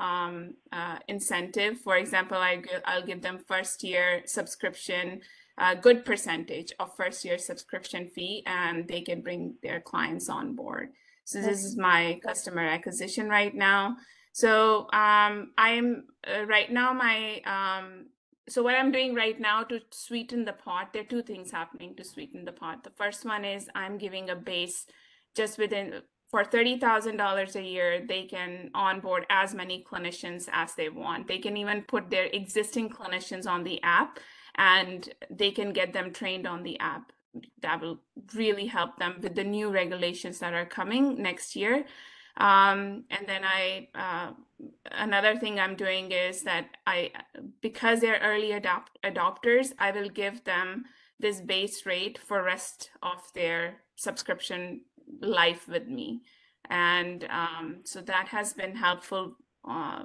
incentive. For example, I'll give them first year subscription, a good percentage of first year subscription fee, and they can bring their clients on board. So this is my customer acquisition right now. So I'm right now so what I'm doing right now to sweeten the pot, there are two things happening to sweeten the pot. The first one is I'm giving a base just for $30,000 a year, they can onboard as many clinicians as they want. They can even put their existing clinicians on the app and they can get them trained on the app. That will really help them with the new regulations that are coming next year. And then another thing I'm doing is that because they're early adopters, I will give them this base rate for rest of their subscription life with me. And so that has been helpful,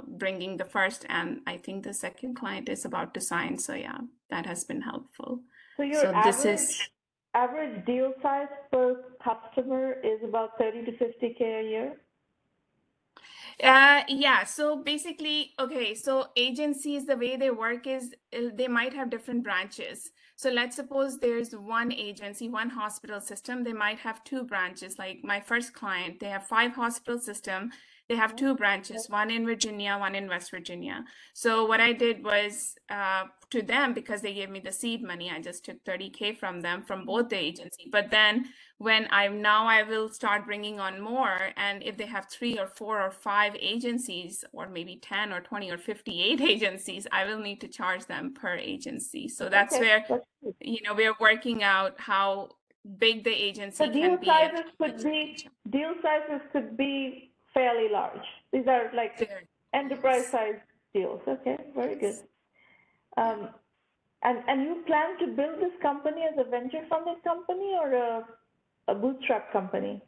bringing the first, and I think the second client is about to sign. So yeah, that has been helpful. So your average deal size per customer is about 30 to 50K a year? Yeah, so basically, okay, so agencies, the way they work is they might have different branches. So let's suppose there's one agency, one hospital system, they might have two branches. Like my first client, they have 5 hospital system. They have 2 branches, one in Virginia, one in West Virginia. So what I did was to them, because they gave me the seed money, I just took 30K from them, from both the agency. But then when I will start bringing on more, and if they have 3 or 4 or 5 agencies, or maybe 10 or 20 or 58 agencies, I will need to charge them per agency. So that's where, you know, we're working out how big the agency can be. Deal sizes could be fairly large. These are like enterprise size deals. Okay, very good. And you plan to build this company as a venture funded company or a bootstrap company?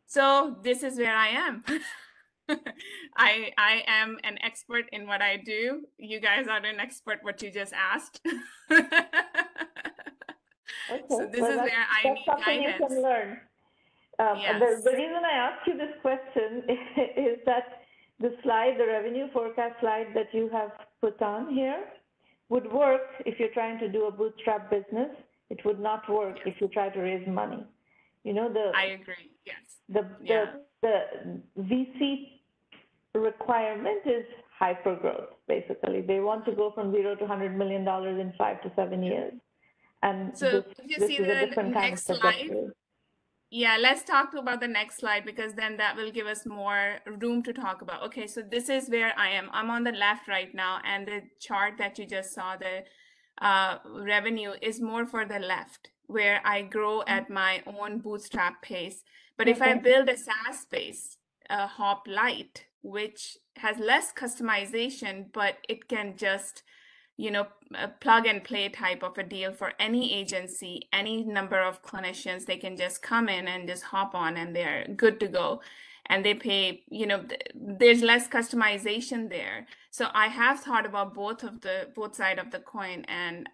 So this is where I am. I am an expert in what I do. You guys are an expert what you just asked. So this is where I need guidance. You can learn. The reason I asked you this question is that the slide, the revenue forecast slide that you have put on here would work if you're trying to do a bootstrap business. It would not work if you try to raise money. You know, I agree. Yes. The VC requirement is hyper growth. Basically, they want to go from 0 to $100 million in 5 to 7 years. And so if you see the next slide. Yeah, let's talk about the next slide, because then that will give us more room to talk about. Okay, so this is where I am. I'm on the left right now, and the chart that you just saw, the revenue is more for the left, where I grow at my own bootstrap pace. But if I build a SaaS base, Hoplite, which has less customization, but it can just, you know, a plug and play type of a deal for any agency, any number of clinicians, they can just come in and just hop on and they're good to go. And they pay, you know, there's less customization there. So I have thought about both sides of the coin, and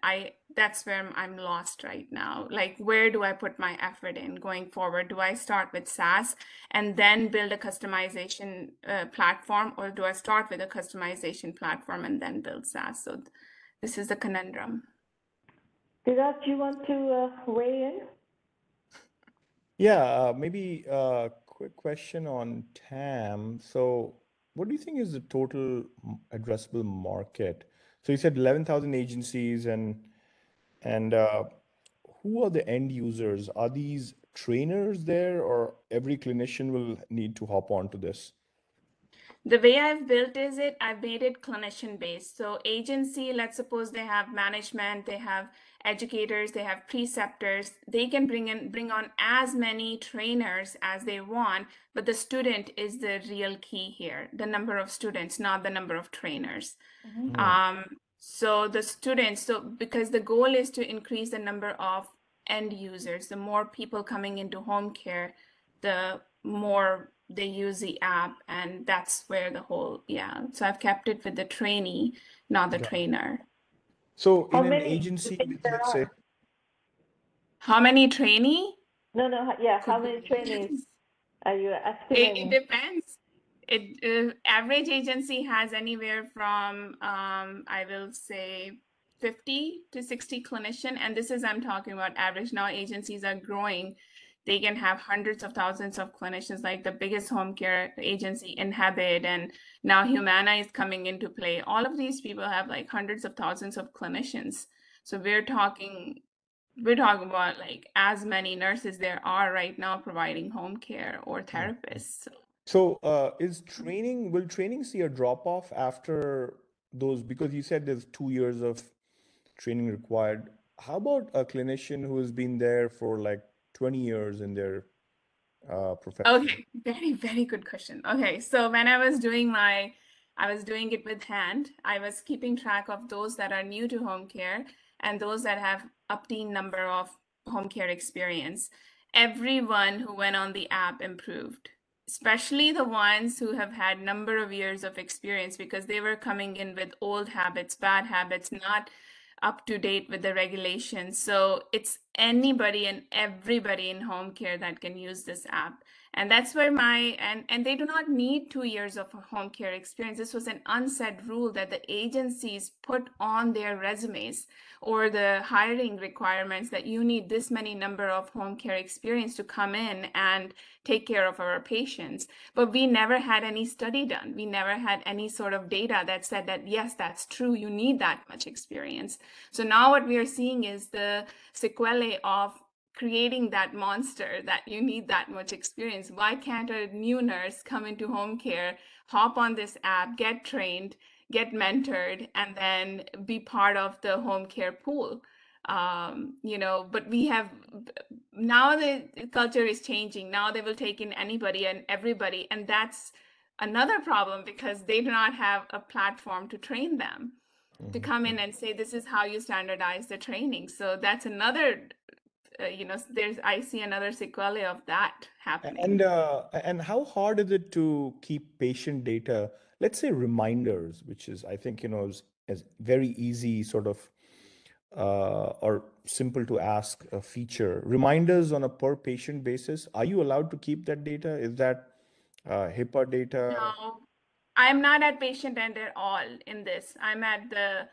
that's where I'm lost right now. Like, where do I put my effort in going forward? Do I start with SaaS and then build a customization platform, or do I start with a customization platform and then build SaaS? So this is the conundrum. Virat, do you want to weigh in? Yeah, maybe a quick question on TAM. So what do you think is the total addressable market? So you said 11,000 agencies, and who are the end users? Are these trainers there, or every clinician will need to hop onto this? The way I've built I've made it clinician based. So agency, let's suppose they have management, they have educators, they have preceptors. They can bring on as many trainers as they want, but the student is the real key here. The number of students, not the number of trainers. So the students, because the goal is to increase the number of end users, the more people coming into home care, the more they use the app, and that's where the whole, yeah. So I've kept it with the trainee, not the Got it. trainer. So How in an many do you agency think with, there let's say, are? How many trainee? No, yeah, how Could many be. trainees are you It estimating? depends. Average agency has anywhere from I will say 50 to 60 clinician, and this is I'm talking about average. Now agencies are growing. They can have hundreds of thousands of clinicians, like the biggest home care agency, Inhabit, and now Humana is coming into play. All of these people have like hundreds of thousands of clinicians. So we're talking about like as many nurses there are right now providing home care or therapists. so will training see a drop off after those? Because you said there's 2 years of training required. How about a clinician who has been there for like 20 years in their profession? Okay, very, very good question. Okay, so when I was doing it with hand. I was keeping track of those that are new to home care and those that have upteen number of home care experience. Everyone who went on the app improved, especially the ones who have had number of years of experience because they were coming in with old habits, bad habits, not up to date with the regulations. So it's anybody and everybody in home care that can use this app. And that's where and they do not need 2 years of home care experience. This was an unsaid rule that the agencies put on their resumes or the hiring requirements that you need this many number of home care experience to come in and take care of our patients. But we never had any study done. We never had any sort of data that said that, yes, that's true. You need that much experience. So now what we are seeing is the sequelae of creating that monster that you need that much experience. Why can't a new nurse come into home care, hop on this app, get trained, get mentored, and then be part of the home care pool? But we have now the culture is changing. Now they will take in anybody and everybody, and that's another problem because they do not have a platform to train them to come in and say this is how you standardize the training. So that's another I see another sequelae of that happening. And how hard is it to keep patient data? Let's say reminders, which is I think is very easy sort of or simple to ask a feature. Reminders on a per patient basis. Are you allowed to keep that data? Is that HIPAA data? No, I'm not at patient end at all in this. I'm at the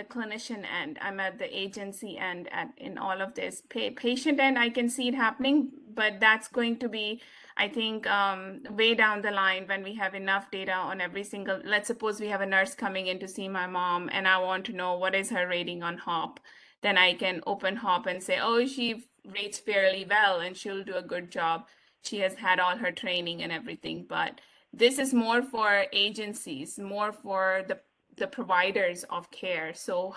clinician end. I'm at the agency end in all of this. Patient end, I can see it happening, but that's going to be, I think, way down the line when we have enough data on every single. Let's suppose we have a nurse coming in to see my mom, and I want to know what is her rating on HOP. Then I can open HOP and say, oh, she rates fairly well, and she'll do a good job. She has had all her training and everything, but this is more for agencies, more for the providers of care. So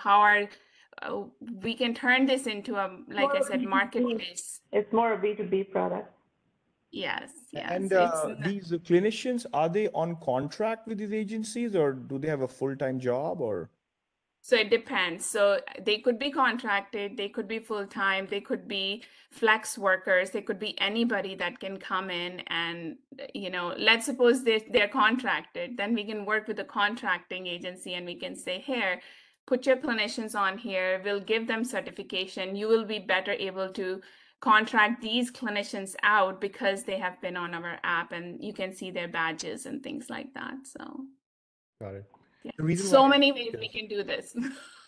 we can turn this into a, like I said, marketplace. It's more a B2B product. Yes, And yes. these clinicians, are they on contract with these agencies or do they have a full-time job or? So it depends. So they could be contracted, they could be full-time, they could be flex workers, they could be anybody that can come in and, let's suppose they're contracted, then we can work with the contracting agency and we can say, here, put your clinicians on here, we'll give them certification, you will be better able to contract these clinicians out because they have been on our app and you can see their badges and things like that. So Got it. yeah, The reason so why many ways we can do this.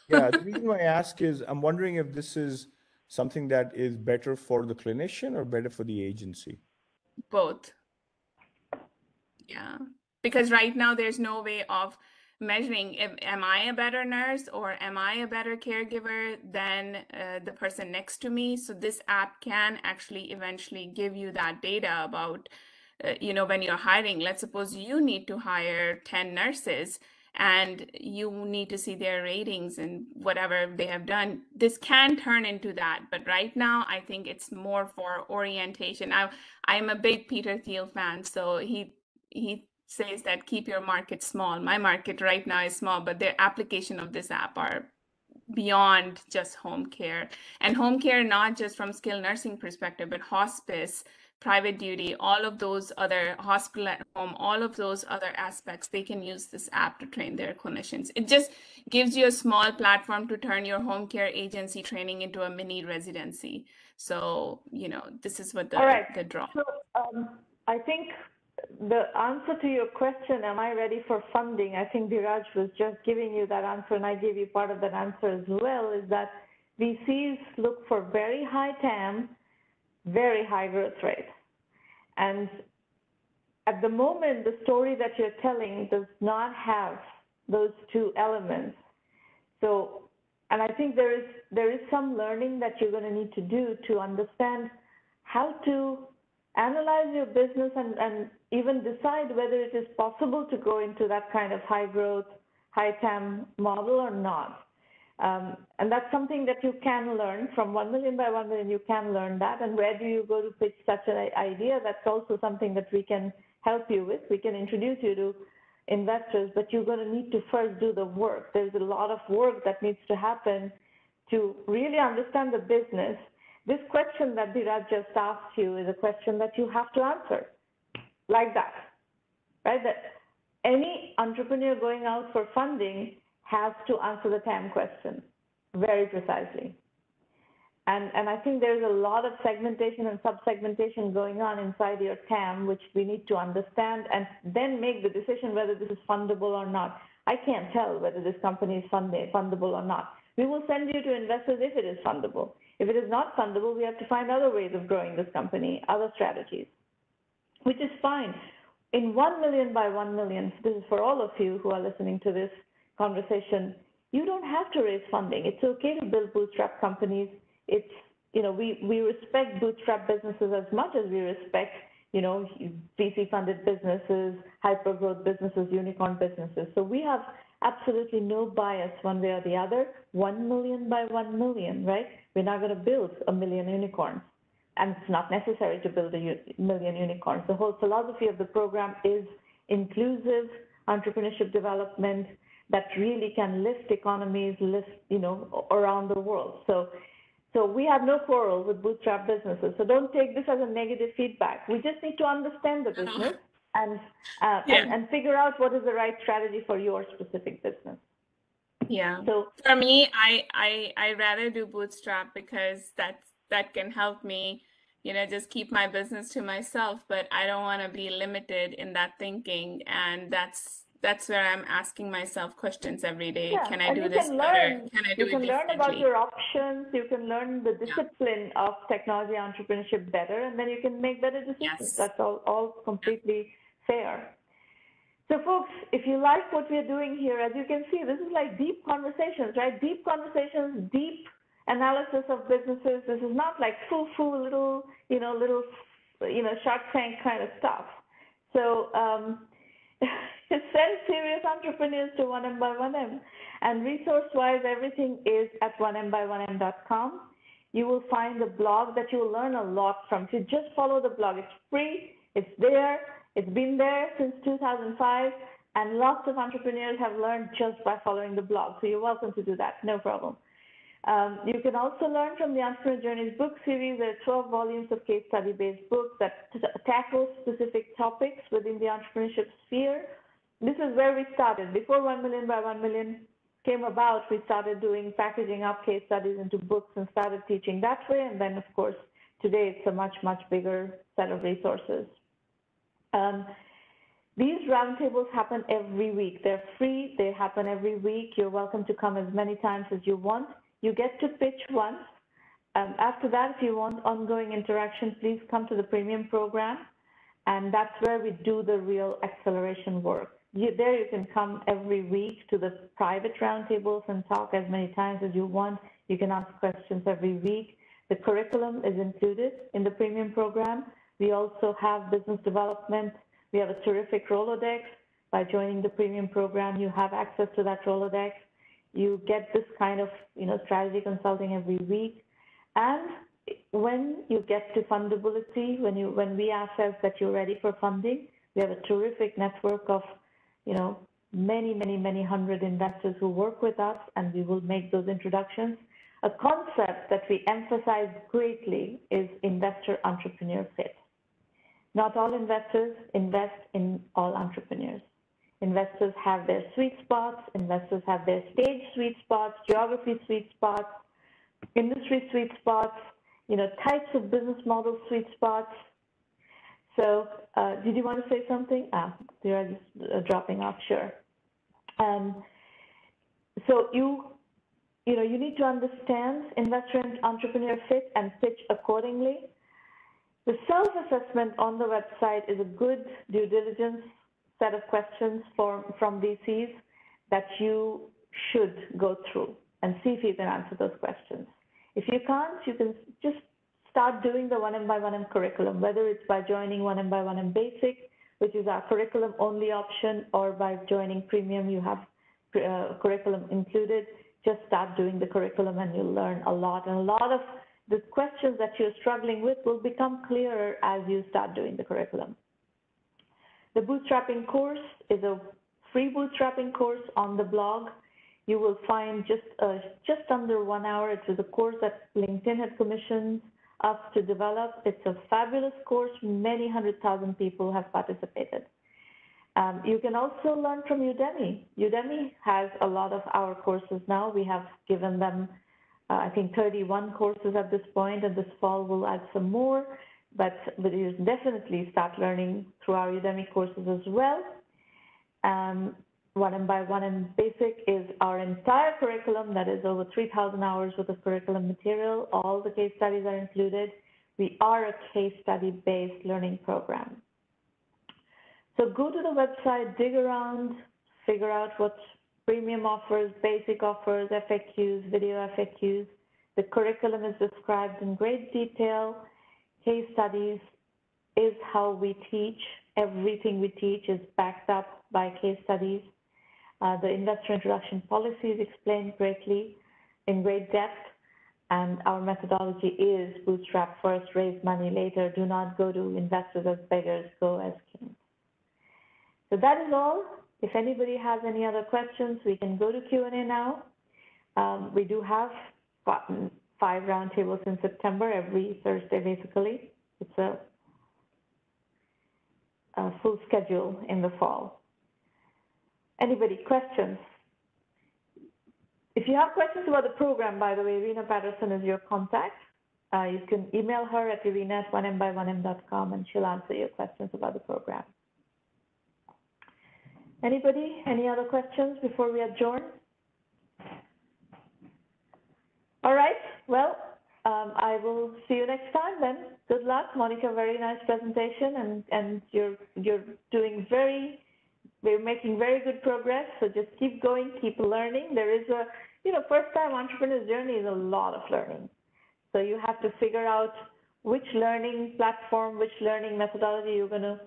Yeah, the reason why I ask is I'm wondering if this is something that is better for the clinician or better for the agency. Both. Yeah. Because right now there's no way of measuring am I a better nurse or am I a better caregiver than the person next to me. So this app can actually eventually give you that data about, when you're hiring. Let's suppose you need to hire 10 nurses and you need to see their ratings and whatever they have done. This can turn into that. But right now, I think it's more for orientation. I'm a big Peter Thiel fan, so he says that keep your market small. My market right now is small, but the application of this app are beyond just home care. And home care, not just from skilled nursing perspective, but hospice, private duty, all of those other hospital at home, all of those other aspects, they can use this app to train their clinicians. It just gives you a small platform to turn your home care agency training into a mini residency. So, this is what All right. the draw. So I think the answer to your question, am I ready for funding? I think Biraj was just giving you that answer, and I gave you part of that answer as well, is that VCs look for very high TAM, very high growth rate. And at the moment, the story that you're telling does not have those two elements. So, and I think there is some learning that you're going to need to do to understand how to analyze your business and even decide whether it is possible to go into that kind of high growth, high TAM model or not. And that's something that you can learn from 1 million by 1 million. You can learn that. And where do you go to pitch such an idea? That's also something that we can help you with. We can introduce you to investors, but you're going to need to first do the work. There's a lot of work that needs to happen to really understand the business. This question that Biraj just asked you is a question that you have to answer like that, right? That any entrepreneur going out for funding has to answer the TAM question very precisely. And I think there's a lot of segmentation and sub-segmentation going on inside your TAM, which we need to understand and then make the decision whether this is fundable or not. I can't tell whether this company is fundable or not. We will send you to investors if it is fundable. If it is not fundable, we have to find other ways of growing this company, other strategies, which is fine. In 1 million by 1 million, this is for all of you who are listening to this conversation, you don't have to raise funding. It's okay to build bootstrap companies. It's, we respect bootstrap businesses as much as we respect, VC-funded businesses, hyper-growth businesses, unicorn businesses. So we have absolutely no bias one way or the other. 1 million by 1 million, right? We're not going to build 1 million unicorns. And it's not necessary to build a million unicorns. The whole philosophy of the program is inclusive entrepreneurship development that really can lift economies, around the world. So we have no quarrel with bootstrap businesses. So don't take this as a negative feedback. We just need to understand the business and figure out what is the right strategy for your specific business. Yeah. So for me, I rather do bootstrap because that can help me, just keep my business to myself, but I don't want to be limited in that thinking. And that's where I'm asking myself questions every day. Yeah. Can I do this better? Can I do it differently? You can learn about your options. You can learn the discipline of technology entrepreneurship better, and then you can make better decisions. Yes. That's all completely fair. So folks, if you like what we're doing here, as you can see, this is like deep conversations, right? Deep conversations, deep analysis of businesses. This is not like foo-foo little Shark Tank kind of stuff. So send serious entrepreneurs to 1M by 1M. And resource-wise, everything is at 1mby1m.com. You will find a blog that you will learn a lot from. If you just follow the blog, it's free, it's there, it's been there since 2005, and lots of entrepreneurs have learned just by following the blog. So you're welcome to do that, no problem. You can also learn from the Entrepreneur Journeys book series. There are 12 volumes of case study-based books that tackle specific topics within the entrepreneurship sphere. This is where we started. Before 1 million by 1 million came about, we started packaging up case studies into books and started teaching that way. And then, of course, today it's a much, much bigger set of resources. These roundtables happen every week. They're free. They happen every week. You're welcome to come as many times as you want. You get to pitch once. After that, if you want ongoing interaction, please come to the premium program. And that's where we do the real acceleration work. There you can come every week to the private roundtables and talk as many times as you want. You can ask questions every week. The curriculum is included in the premium program. We also have business development. We have a terrific Rolodex. By joining the premium program, you have access to that Rolodex. You get this kind of strategy consulting every week. And when you get to fundability, when we assess that you're ready for funding, we have a terrific network of many hundred investors who work with us, and we will make those introductions. A concept that we emphasize greatly is investor-entrepreneur fit. Not all investors invest in all entrepreneurs. Investors have their sweet spots, investors have their stage sweet spots, geography sweet spots, industry sweet spots, types of business model sweet spots. So did you want to say something? They are just dropping off, sure. So you need to understand investor and entrepreneur fit and pitch accordingly. The self-assessment on the website is a good due diligence set of questions from VCs that you should go through and see if you can answer those questions. If you can't, you can just start doing the 1M curriculum, whether it's by joining 1M Basic, which is our curriculum-only option, or by joining Premium, you have curriculum included. Just start doing the curriculum and you'll learn a lot. And a lot of the questions that you're struggling with will become clearer as you start doing the curriculum. The bootstrapping course is a free bootstrapping course on the blog. You will find just under 1 hour. It was a course that LinkedIn had commissioned us to develop. It's a fabulous course. Many 100,000 people have participated. You can also learn from Udemy. Udemy has a lot of our courses now. We have given them, I think, 31 courses at this point, and this fall we'll add some more. But you definitely start learning through our Udemy courses as well. 1M Basic is our entire curriculum. That is over 3,000 hours worth of curriculum material. All the case studies are included. We are a case study-based learning program. So go to the website, dig around, figure out what Premium offers, Basic offers, FAQs, video FAQs. The curriculum is described in great detail. Case studies is how we teach. Everything we teach is backed up by case studies. The investor introduction policy is explained in great depth, and our methodology is bootstrap first, raise money later. Do not go to investors as beggars, go as kings. So that is all. If anybody has any other questions, we can go to Q&A now. We do have 5 roundtables in September, every Thursday, basically. It's a full schedule in the fall. Anybody, questions? If you have questions about the program, by the way, Irina Patterson is your contact. You can email her at irina@1m1m.com, and she'll answer your questions about the program. Anybody? Any other questions before we adjourn? All right. Well, I will see you next time then. Good luck, Monica. Very nice presentation, and you're doing we're making very good progress. So just keep going, keep learning. There is first-time entrepreneur's journey is a lot of learning. So you have to figure out which learning platform, which learning methodology you're going to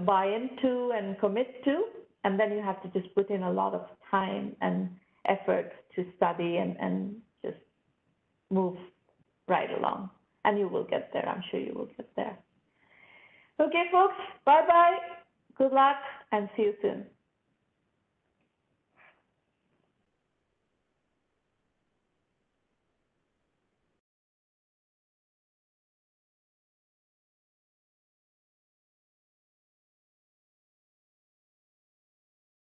buy into and commit to, and then you have to just put in a lot of time and effort to study and just move right along. And you will get there. I'm sure you will get there. Okay, folks, bye-bye. Good luck, and see you soon.